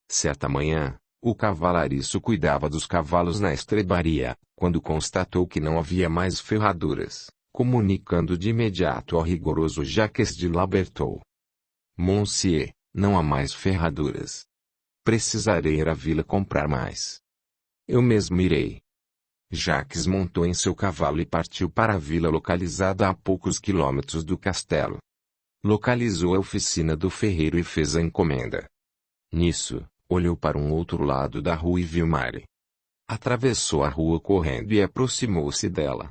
A: Certa manhã, o cavalariço cuidava dos cavalos na estrebaria, quando constatou que não havia mais ferraduras, comunicando de imediato ao rigoroso Jacques de Lambertot: "Monsieur, não há mais ferraduras. Precisarei ir à vila comprar mais." "Eu mesmo irei." Jacques montou em seu cavalo e partiu para a vila localizada a poucos quilômetros do castelo. Localizou a oficina do ferreiro e fez a encomenda. Nisso, olhou para um outro lado da rua e viu Mari. Atravessou a rua correndo e aproximou-se dela.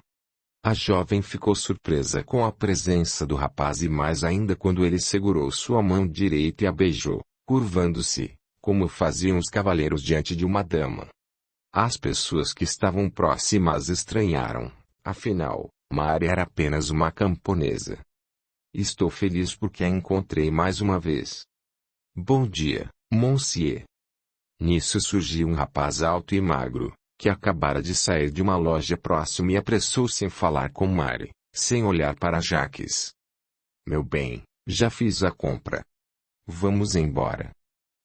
A: A jovem ficou surpresa com a presença do rapaz e mais ainda quando ele segurou sua mão direita e a beijou, curvando-se, como faziam os cavaleiros diante de uma dama. As pessoas que estavam próximas estranharam, afinal, Mari era apenas uma camponesa. Estou feliz porque a encontrei mais uma vez. Bom dia, monsieur. Nisso surgiu um rapaz alto e magro, que acabara de sair de uma loja próxima e apressou-se em falar com Mari, sem olhar para Jacques. Meu bem, já fiz a compra. Vamos embora.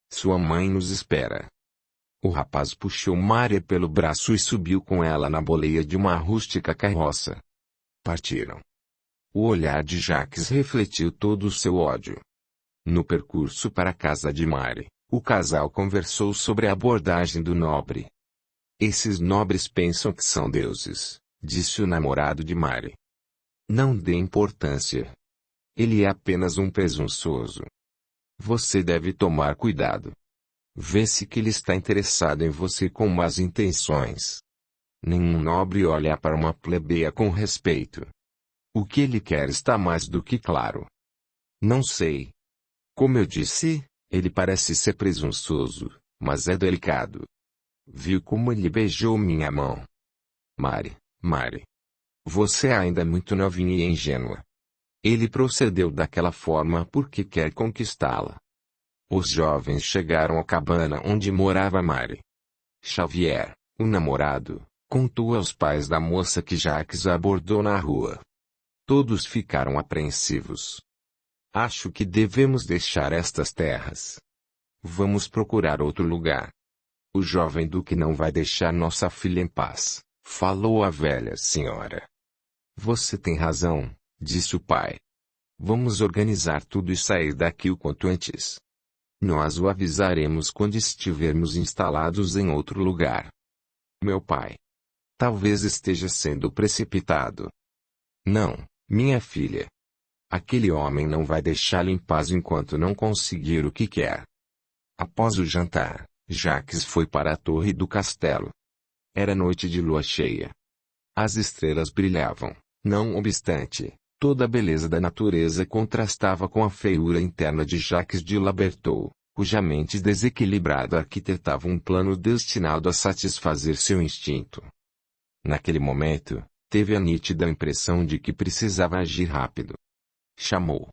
A: Sua mãe nos espera. O rapaz puxou Mari pelo braço e subiu com ela na boleia de uma rústica carroça. Partiram. O olhar de Jacques refletiu todo o seu ódio. No percurso para a casa de Mari, o casal conversou sobre a abordagem do nobre. Esses nobres pensam que são deuses, disse o namorado de Mari. Não dê importância. Ele é apenas um presunçoso. Você deve tomar cuidado. Vê-se que ele está interessado em você com más intenções. Nenhum nobre olha para uma plebeia com respeito. O que ele quer está mais do que claro. Não sei. Como eu disse, ele parece ser presunçoso, mas é delicado. Viu como ele beijou minha mão? Mari, você é ainda muito novinha e ingênua. Ele procedeu daquela forma porque quer conquistá-la. Os jovens chegaram à cabana onde morava Mari. Xavier, o namorado, contou aos pais da moça que Jacques abordou na rua. Todos ficaram apreensivos. Acho que devemos deixar estas terras. Vamos procurar outro lugar. O jovem duque não vai deixar nossa filha em paz, falou a velha senhora. Você tem razão, disse o pai. Vamos organizar tudo e sair daqui o quanto antes. Nós o avisaremos quando estivermos instalados em outro lugar. Meu pai. Talvez esteja sendo precipitado. Não, minha filha. Aquele homem não vai deixá-lo em paz enquanto não conseguir o que quer. Após o jantar, Jacques foi para a torre do castelo. Era noite de lua cheia. As estrelas brilhavam, não obstante, toda a beleza da natureza contrastava com a feiura interna de Jacques de Labertaux, cuja mente desequilibrada arquitetava um plano destinado a satisfazer seu instinto. Naquele momento, teve a nítida impressão de que precisava agir rápido. Chamou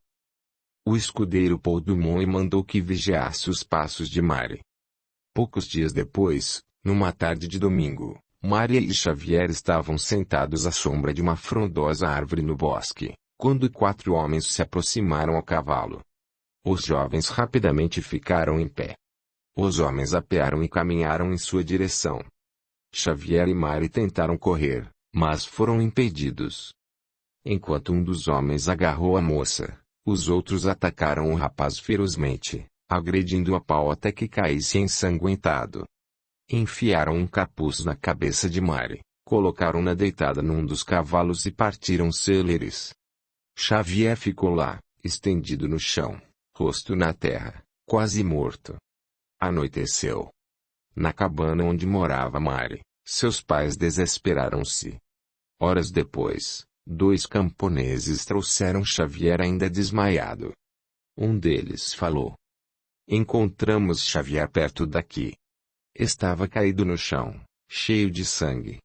A: o escudeiro Paul Dumont e mandou que vigiasse os passos de Mari. Poucos dias depois, numa tarde de domingo, Mari e Xavier estavam sentados à sombra de uma frondosa árvore no bosque, quando 4 homens se aproximaram a cavalo. Os jovens rapidamente ficaram em pé. Os homens apearam e caminharam em sua direção. Xavier e Mari tentaram correr, mas foram impedidos. Enquanto um dos homens agarrou a moça, os outros atacaram o rapaz ferozmente, agredindo-o a pau até que caísse ensanguentado. Enfiaram um capuz na cabeça de Mari, colocaram-na deitada num dos cavalos e partiram céleres. Xavier ficou lá, estendido no chão, rosto na terra, quase morto. Anoiteceu. Na cabana onde morava Mari, seus pais desesperaram-se. Horas depois, 2 camponeses trouxeram Xavier ainda desmaiado. Um deles falou. Encontramos Xavier perto daqui. Estava caído no chão, cheio de sangue.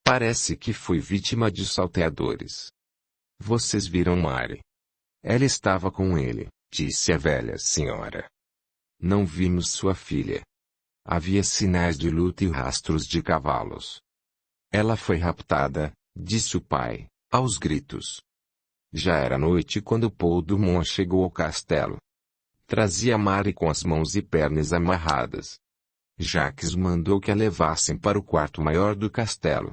A: Parece que foi vítima de salteadores. Vocês viram Mari? Ela estava com ele, disse a velha senhora. Não vimos sua filha. Havia sinais de luta e rastros de cavalos. Ela foi raptada, disse o pai, aos gritos. Já era noite quando Paul Dumont chegou ao castelo. Trazia Mari com as mãos e pernas amarradas. Jacques mandou que a levassem para o quarto maior do castelo.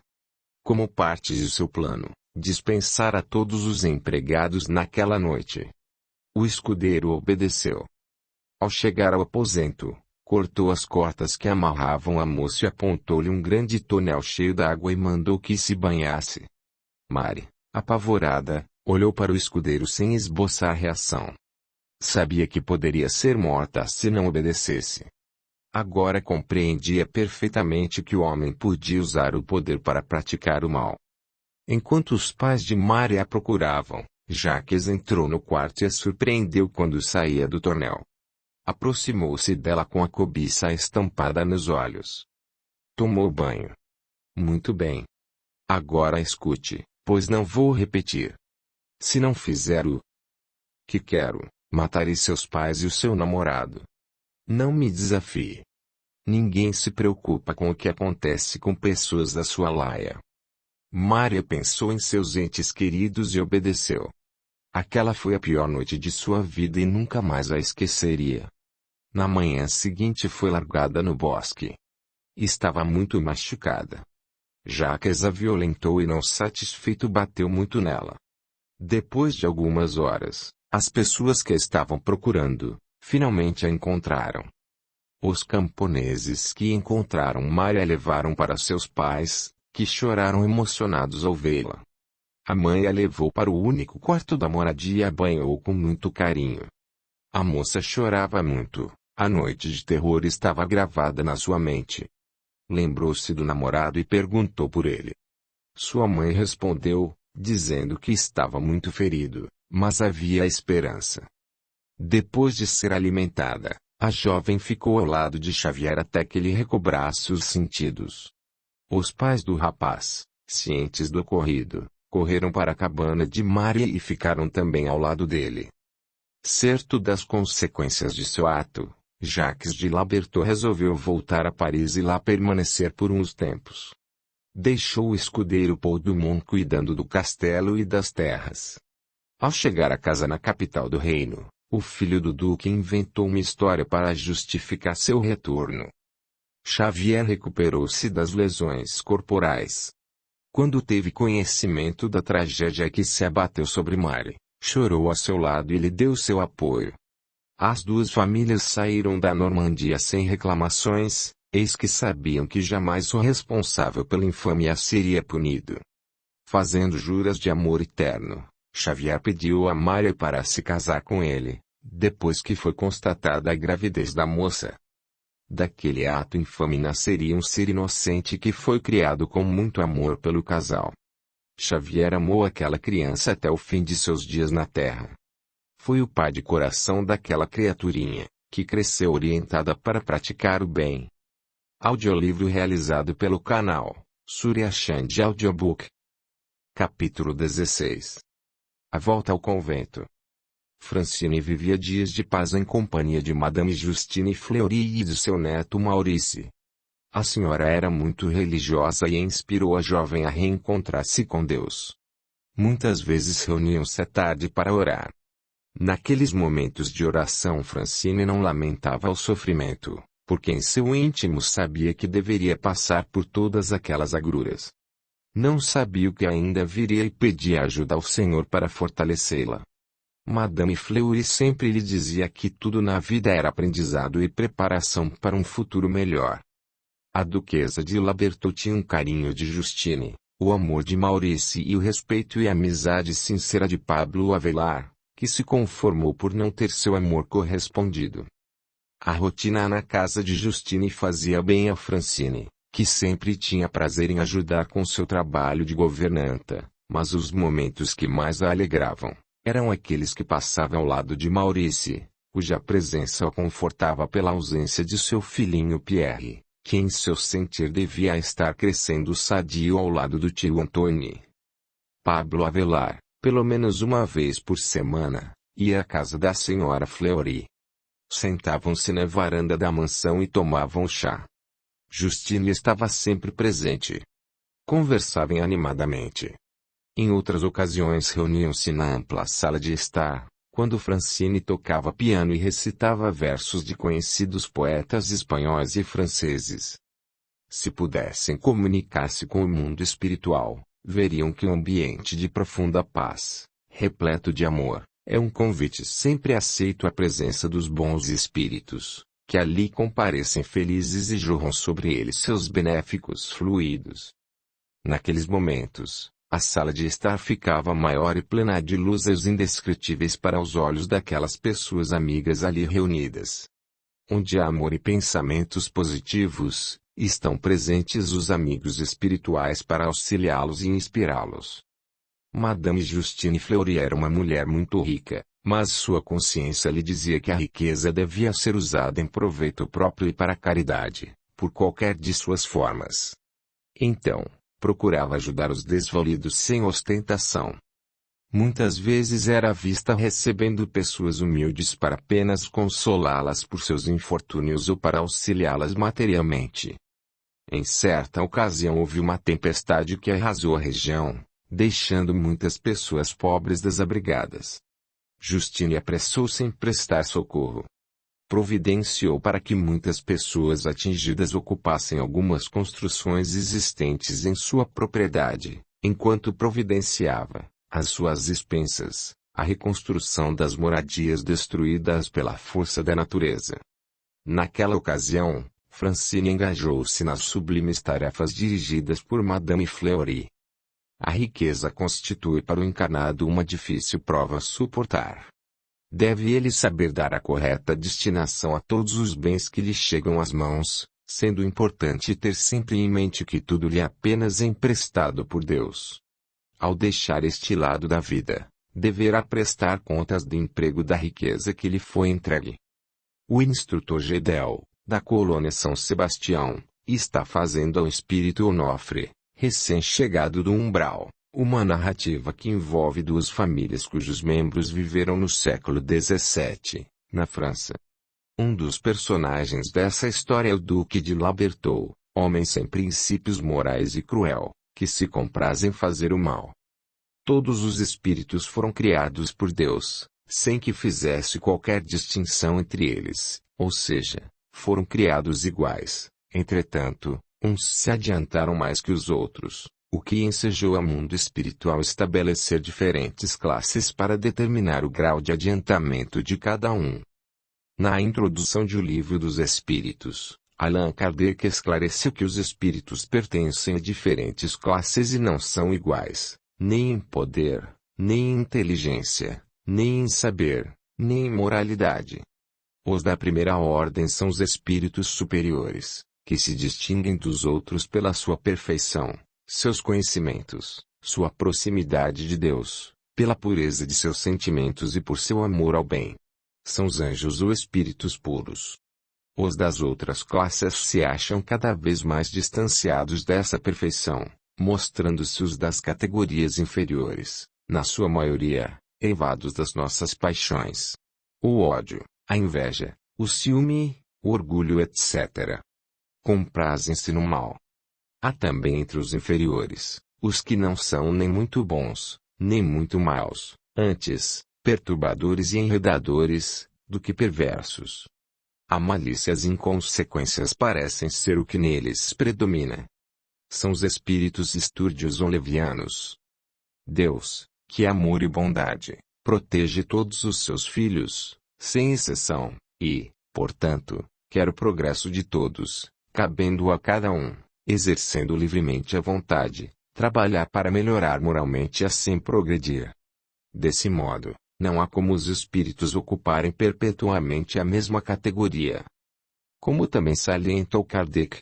A: Como parte de seu plano, dispensara todos os empregados naquela noite. O escudeiro obedeceu. Ao chegar ao aposento, cortou as cordas que amarravam a moça e apontou-lhe um grande tonel cheio d'água e mandou que se banhasse. Mari, apavorada, Olhou para o escudeiro sem esboçar reação. Sabia que poderia ser morta se não obedecesse. Agora compreendia perfeitamente que o homem podia usar o poder para praticar o mal. Enquanto os pais de Mary a procuravam, Jacques entrou no quarto e a surpreendeu quando saía do tornel. Aproximou-se dela com a cobiça estampada nos olhos. Tomou banho. Muito bem. Agora escute, pois não vou repetir. Se não fizer o que quero, matarei seus pais e o seu namorado. Não me desafie. Ninguém se preocupa com o que acontece com pessoas da sua laia. Maria pensou em seus entes queridos e obedeceu. Aquela foi a pior noite de sua vida e nunca mais a esqueceria. Na manhã seguinte foi largada no bosque. Estava muito machucada. Jacques a violentou e não satisfeito bateu muito nela. Depois de algumas horas, as pessoas que a estavam procurando, finalmente a encontraram. Os camponeses que encontraram Maria a levaram para seus pais, que choraram emocionados ao vê-la. A mãe a levou para o único quarto da moradia e a banhou com muito carinho. A moça chorava muito, a noite de terror estava gravada na sua mente. Lembrou-se do namorado e perguntou por ele. Sua mãe respondeu, dizendo que estava muito ferido, mas havia esperança. Depois de ser alimentada, a jovem ficou ao lado de Xavier até que ele recobrasse os sentidos. Os pais do rapaz, cientes do ocorrido, correram para a cabana de Maria e ficaram também ao lado dele. Certo das consequências de seu ato, Jacques de Labertot resolveu voltar a Paris e lá permanecer por uns tempos. Deixou o escudeiro Paul Dumont cuidando do castelo e das terras. Ao chegar à casa na capital do reino, o filho do duque inventou uma história para justificar seu retorno. Xavier recuperou-se das lesões corporais. Quando teve conhecimento da tragédia que se abateu sobre Mary, chorou a seu lado e lhe deu seu apoio. As duas famílias saíram da Normandia sem reclamações, eis que sabiam que jamais o responsável pela infâmia seria punido. Fazendo juras de amor eterno, Xavier pediu a Maria para se casar com ele, depois que foi constatada a gravidez da moça. Daquele ato infame nasceria um ser inocente que foi criado com muito amor pelo casal. Xavier amou aquela criança até o fim de seus dias na Terra. Foi o pai de coração daquela criaturinha, que cresceu orientada para praticar o bem. Audiolivro realizado pelo canal Surya Chand Audiobook. Capítulo 16. A volta ao convento. Francine vivia dias de paz em companhia de Madame Justine Fleury e de seu neto Maurice. A senhora era muito religiosa e inspirou a jovem a reencontrar-se com Deus. Muitas vezes reuniam-se à tarde para orar. Naqueles momentos de oração Francine não lamentava o sofrimento, porque em seu íntimo sabia que deveria passar por todas aquelas agruras. Não sabia o que ainda viria e pedia ajuda ao Senhor para fortalecê-la. Madame Fleury sempre lhe dizia que tudo na vida era aprendizado e preparação para um futuro melhor. A duquesa de Labertot tinha um carinho de Justine, o amor de Maurice e o respeito e amizade sincera de Pablo Avelar, que se conformou por não ter seu amor correspondido. A rotina na casa de Justine fazia bem a Francine, que sempre tinha prazer em ajudar com seu trabalho de governanta, mas os momentos que mais a alegravam eram aqueles que passava ao lado de Maurice, cuja presença o confortava pela ausência de seu filhinho Pierre, que em seu sentir devia estar crescendo sadio ao lado do tio Antônio. Pablo Avelar, pelo menos uma vez por semana, ia à casa da senhora Fleury. Sentavam-se na varanda da mansão e tomavam chá. Justine estava sempre presente. Conversavam animadamente. Em outras ocasiões reuniam-se na ampla sala de estar, quando Francine tocava piano e recitava versos de conhecidos poetas espanhóis e franceses. Se pudessem comunicar-se com o mundo espiritual, veriam que um ambiente de profunda paz, repleto de amor, é um convite sempre aceito à presença dos bons espíritos, que ali comparecem felizes e jorram sobre eles seus benéficos fluidos. Naqueles momentos, A sala de estar ficava maior e plena de luzes indescritíveis para os olhos daquelas pessoas amigas ali reunidas. Onde há amor e pensamentos positivos, estão presentes os amigos espirituais para auxiliá-los e inspirá-los. Madame Justine Fleury era uma mulher muito rica, mas sua consciência lhe dizia que a riqueza devia ser usada em proveito próprio e para a caridade, por qualquer de suas formas. Então, procurava ajudar os desvalidos sem ostentação. Muitas vezes era vista recebendo pessoas humildes para apenas consolá-las por seus infortúnios ou para auxiliá-las materialmente. Em certa ocasião houve uma tempestade que arrasou a região, deixando muitas pessoas pobres desabrigadas. Justine apressou-se em prestar socorro. Providenciou para que muitas pessoas atingidas ocupassem algumas construções existentes em sua propriedade, enquanto providenciava, às suas expensas, a reconstrução das moradias destruídas pela força da natureza. Naquela ocasião, Francine engajou-se nas sublimes tarefas dirigidas por Madame Fleury. A riqueza constitui para o encarnado uma difícil prova a suportar. Deve ele saber dar a correta destinação a todos os bens que lhe chegam às mãos, sendo importante ter sempre em mente que tudo lhe é apenas emprestado por Deus. Ao deixar este lado da vida, deverá prestar contas do emprego da riqueza que lhe foi entregue. O instrutor Gedel, da colônia São Sebastião, está fazendo ao espírito Onofre, recém-chegado do umbral, uma narrativa que envolve duas famílias cujos membros viveram no século XVII, na França. Um dos personagens dessa história é o Duque de Labertaux, homem sem princípios morais e cruel, que se compraz em fazer o mal. Todos os espíritos foram criados por Deus, sem que fizesse qualquer distinção entre eles, ou seja, foram criados iguais. Entretanto, uns se adiantaram mais que os outros, o que ensejou ao mundo espiritual estabelecer diferentes classes para determinar o grau de adiantamento de cada um. Na introdução de O Livro dos Espíritos, Allan Kardec esclareceu que os espíritos pertencem a diferentes classes e não são iguais, nem em poder, nem em inteligência, nem em saber, nem em moralidade. Os da primeira ordem são os espíritos superiores, que se distinguem dos outros pela sua perfeição, seus conhecimentos, sua proximidade de Deus, pela pureza de seus sentimentos e por seu amor ao bem. São os anjos ou espíritos puros. Os das outras classes se acham cada vez mais distanciados dessa perfeição, mostrando-se os das categorias inferiores, na sua maioria, eivados das nossas paixões. O ódio, a inveja, o ciúme, o orgulho etc. Comprazem-se no mal. Há também entre os inferiores, os que não são nem muito bons, nem muito maus, antes, perturbadores e enredadores, do que perversos. A malícia e as inconsequências parecem ser o que neles predomina. São os espíritos estúrdios ou levianos. Deus, que é amor e bondade, protege todos os seus filhos, sem exceção, e, portanto, quer o progresso de todos, cabendo a cada um, exercendo livremente a vontade, trabalhar para melhorar moralmente e assim progredir. Desse modo, não há como os espíritos ocuparem perpetuamente a mesma categoria. Como também salientou Kardec,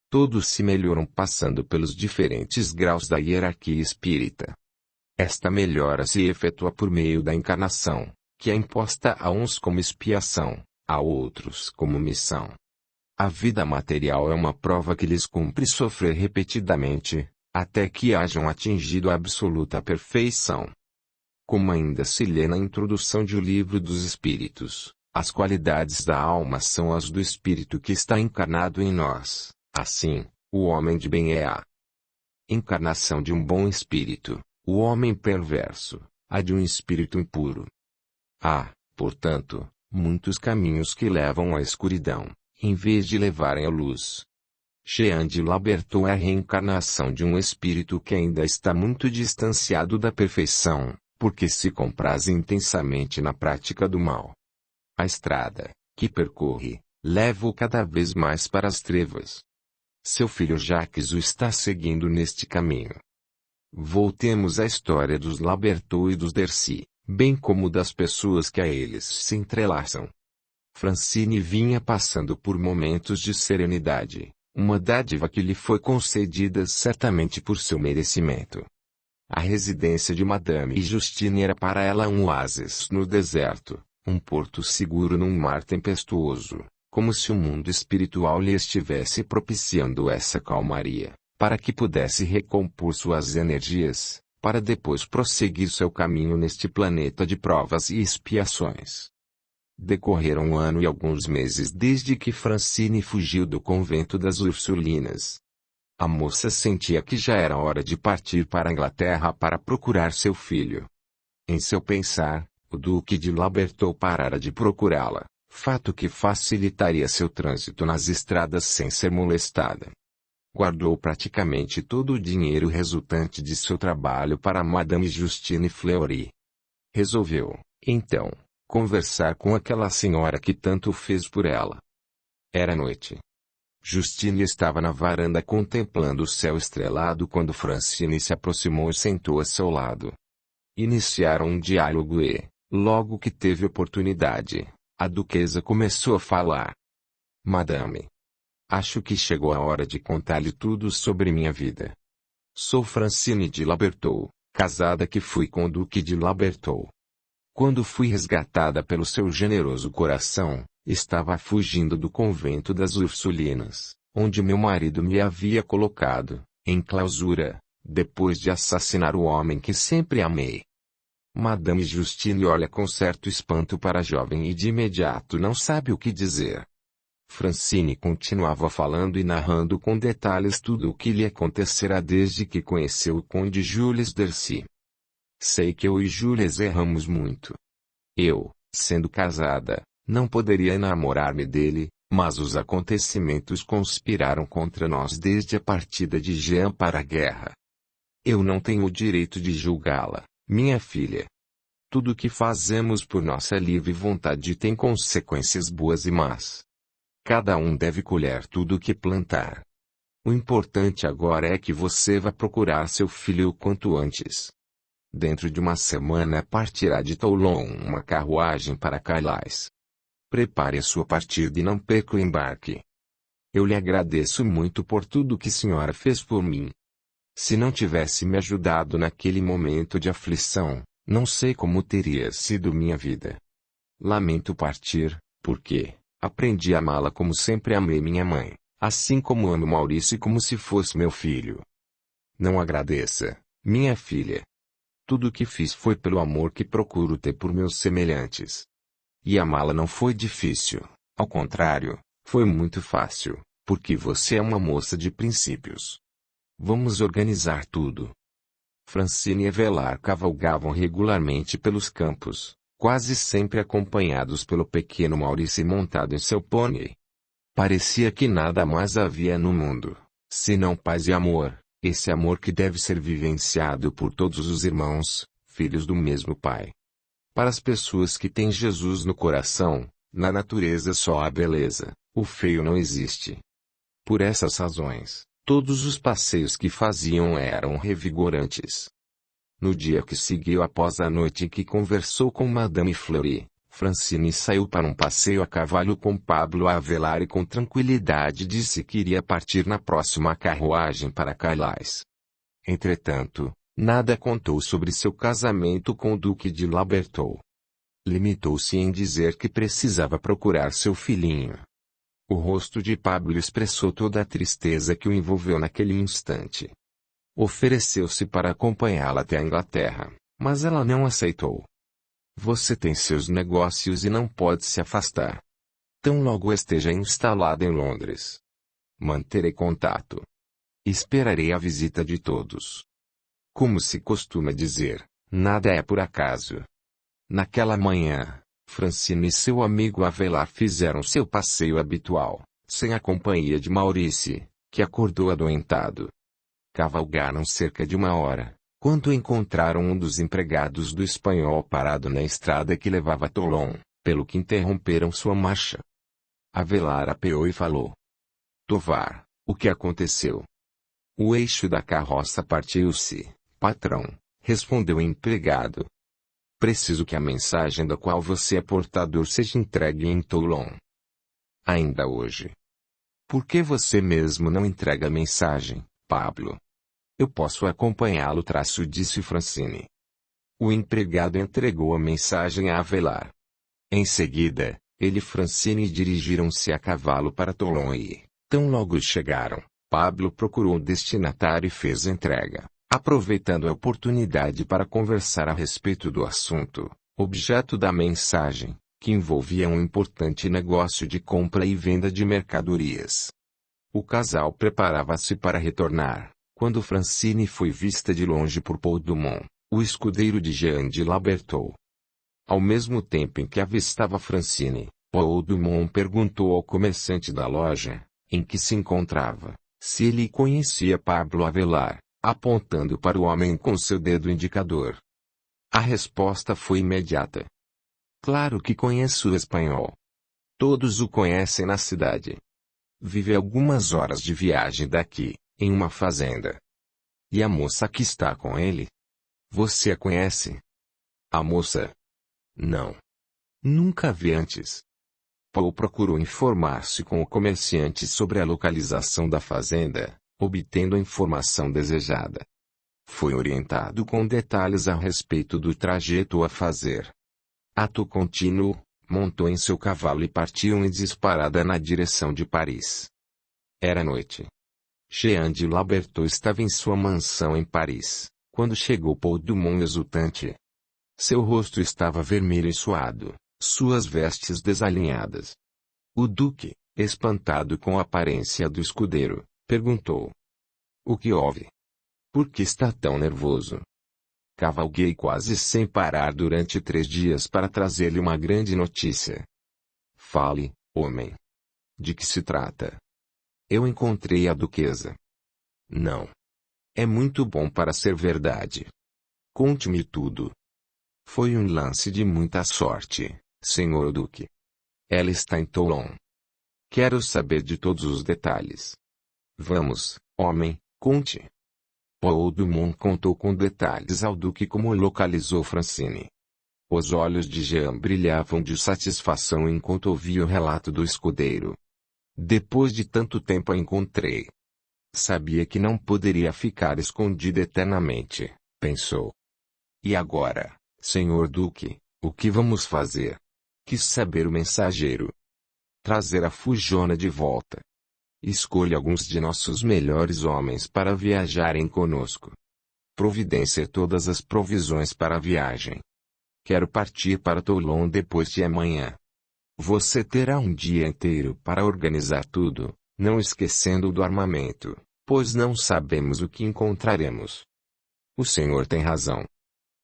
A: todos se melhoram passando pelos diferentes graus da hierarquia espírita. Esta melhora se efetua por meio da encarnação, que é imposta a uns como expiação, a outros como missão. A vida material é uma prova que lhes cumpre sofrer repetidamente, até que hajam atingido a absoluta perfeição. Como ainda se lê na introdução de O Livro dos Espíritos, as qualidades da alma são as do espírito que está encarnado em nós. Assim, o homem de bem é a encarnação de um bom espírito, o homem perverso, a de um espírito impuro. Há, portanto, muitos caminhos que levam à escuridão, em vez de levarem à luz. Jean de Labertaux é a reencarnação de um espírito que ainda está muito distanciado da perfeição, porque se compraz intensamente na prática do mal. A estrada, que percorre, leva-o cada vez mais para as trevas. Seu filho Jacques o está seguindo neste caminho. Voltemos à história dos Labertou e dos Dercy, bem como das pessoas que a eles se entrelaçam. Francine vinha passando por momentos de serenidade, uma dádiva que lhe foi concedida certamente por seu merecimento. A residência de Madame Justine era para ela um oásis no deserto, um porto seguro num mar tempestuoso, como se o mundo espiritual lhe estivesse propiciando essa calmaria, para que pudesse recompor suas energias, para depois prosseguir seu caminho neste planeta de provas e expiações. Decorreram um ano e alguns meses desde que Francine fugiu do convento das Ursulinas. A moça sentia que já era hora de partir para a Inglaterra para procurar seu filho. Em seu pensar, o Duque de Labertou parara de procurá-la, fato que facilitaria seu trânsito nas estradas sem ser molestada. Guardou praticamente todo o dinheiro resultante de seu trabalho para Madame Justine Fleury. Resolveu, então, conversar com aquela senhora que tanto fez por ela. Era noite. Justine estava na varanda contemplando o céu estrelado quando Francine se aproximou e sentou a seu lado. Iniciaram um diálogo e, logo que teve oportunidade, a duquesa começou a falar. Madame, acho que chegou a hora de contar-lhe tudo sobre minha vida. Sou Francine de Labertou, casada que fui com o Duque de Labertou. Quando fui resgatada pelo seu generoso coração, estava fugindo do convento das Ursulinas, onde meu marido me havia colocado, em clausura, depois de assassinar o homem que sempre amei. Madame Justine olha com certo espanto para a jovem e de imediato não sabe o que dizer. Francine continuava falando e narrando com detalhes tudo o que lhe acontecera desde que conheceu o conde Jules Dercy. Sei que eu e Jules erramos muito. Eu, sendo casada, não poderia enamorar-me dele, mas os acontecimentos conspiraram contra nós desde a partida de Jean para a guerra. Eu não tenho o direito de julgá-la, minha filha. Tudo o que fazemos por nossa livre vontade tem consequências boas e más. Cada um deve colher tudo o que plantar. O importante agora é que você vá procurar seu filho o quanto antes. Dentro de uma semana partirá de Toulon uma carruagem para Calais. Prepare a sua partida e não perca o embarque. Eu lhe agradeço muito por tudo que a senhora fez por mim. Se não tivesse me ajudado naquele momento de aflição, não sei como teria sido minha vida. Lamento partir, porque aprendi a amá-la como sempre amei minha mãe, assim como amo Maurício como se fosse meu filho. Não agradeça, minha filha. Tudo o que fiz foi pelo amor que procuro ter por meus semelhantes. E amá-la não foi difícil, ao contrário, foi muito fácil, porque você é uma moça de princípios. Vamos organizar tudo. Francine e Avelar cavalgavam regularmente pelos campos, quase sempre acompanhados pelo pequeno Maurício montado em seu pônei. Parecia que nada mais havia no mundo, senão paz e amor. Esse amor que deve ser vivenciado por todos os irmãos, filhos do mesmo Pai. Para as pessoas que têm Jesus no coração, na natureza só há beleza, o feio não existe. Por essas razões, todos os passeios que faziam eram revigorantes. No dia que seguiu após a noite em que conversou com Madame Fleury, Francine saiu para um passeio a cavalo com Pablo Avelar e com tranquilidade disse que iria partir na próxima carruagem para Calais. Entretanto, nada contou sobre seu casamento com o Duque de Labertou. Limitou-se em dizer que precisava procurar seu filhinho. O rosto de Pablo expressou toda a tristeza que o envolveu naquele instante. Ofereceu-se para acompanhá-la até a Inglaterra, mas ela não aceitou. Você tem seus negócios e não pode se afastar. Tão logo esteja instalada em Londres. Manterei contato. Esperarei a visita de todos. Como se costuma dizer, nada é por acaso. Naquela manhã, Francine e seu amigo Avelar fizeram seu passeio habitual, sem a companhia de Maurício, que acordou adoentado. Cavalgaram cerca de uma hora, quando encontraram um dos empregados do espanhol parado na estrada que levava a Toulon, pelo que interromperam sua marcha. Avelar apeou e falou. Tovar, o que aconteceu? O eixo da carroça partiu-se, Patrão, respondeu o empregado. Preciso que a mensagem da qual você é portador seja entregue em Toulon. Ainda hoje. Por que você mesmo não entrega a mensagem, Pablo? Eu posso acompanhá-lo, disse Francine. O empregado entregou a mensagem a Avelar. Em seguida, ele e Francine dirigiram-se a cavalo para Toulon e, tão logo chegaram, Pablo procurou o destinatário e fez a entrega, aproveitando a oportunidade para conversar a respeito do assunto, objeto da mensagem, que envolvia um importante negócio de compra e venda de mercadorias. O casal preparava-se para retornar, quando Francine foi vista de longe por Paul Dumont, o escudeiro de Jean de Labertou. Ao mesmo tempo em que avistava Francine, Paul Dumont perguntou ao comerciante da loja, em que se encontrava, se ele conhecia Pablo Avelar, apontando para o homem com seu dedo indicador. A resposta foi imediata. Claro que conheço o espanhol. Todos o conhecem na cidade. Vive algumas horas de viagem daqui, em uma fazenda. E a moça que está com ele? Você a conhece? A moça? Não. Nunca vi antes. Paul procurou informar-se com o comerciante sobre a localização da fazenda, obtendo a informação desejada. Foi orientado com detalhes a respeito do trajeto a fazer. Ato contínuo, montou em seu cavalo e partiu em disparada na direção de Paris. Era noite. Jean de Labertou estava em sua mansão em Paris, quando chegou Paul Dumont exultante. Seu rosto estava vermelho e suado, suas vestes desalinhadas. O duque, espantado com a aparência do escudeiro, perguntou: o que houve? Por que está tão nervoso? Cavalguei quase sem parar durante 3 dias para trazer-lhe uma grande notícia. Fale, homem. De que se trata? Eu encontrei a duquesa. Não. É muito bom para ser verdade. Conte-me tudo. Foi um lance de muita sorte, senhor duque. Ela está em Toulon. Quero saber de todos os detalhes. Vamos, homem, conte. Paul Dumont contou com detalhes ao duque como localizou Francine. Os olhos de Jean brilhavam de satisfação enquanto ouvia o relato do escudeiro. Depois de tanto tempo a encontrei. Sabia que não poderia ficar escondida eternamente, pensou. E agora, senhor duque, o que vamos fazer? Quis saber o mensageiro. Trazer a fujona de volta. Escolha alguns de nossos melhores homens para viajarem conosco. Providência todas as provisões para a viagem. Quero partir para Toulon depois de amanhã. Você terá um dia inteiro para organizar tudo, não esquecendo do armamento, pois não sabemos o que encontraremos. O senhor tem razão.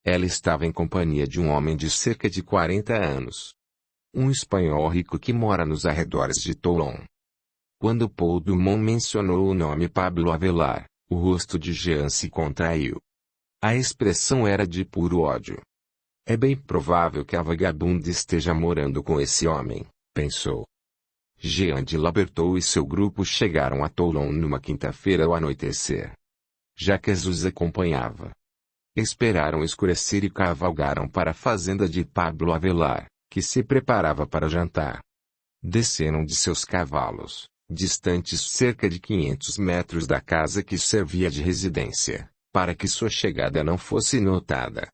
A: Ela estava em companhia de um homem de cerca de 40 anos. Um espanhol rico que mora nos arredores de Toulon. Quando Paul Dumont mencionou o nome Pablo Avelar, o rosto de Jean se contraiu. A expressão era de puro ódio. É bem provável que a vagabunda esteja morando com esse homem, pensou. Jean de Labertou e seu grupo chegaram a Toulon numa quinta-feira ao anoitecer. Jacques os acompanhava. Esperaram escurecer e cavalgaram para a fazenda de Pablo Avelar, que se preparava para jantar. Desceram de seus cavalos, distantes cerca de 500 metros da casa que servia de residência, para que sua chegada não fosse notada.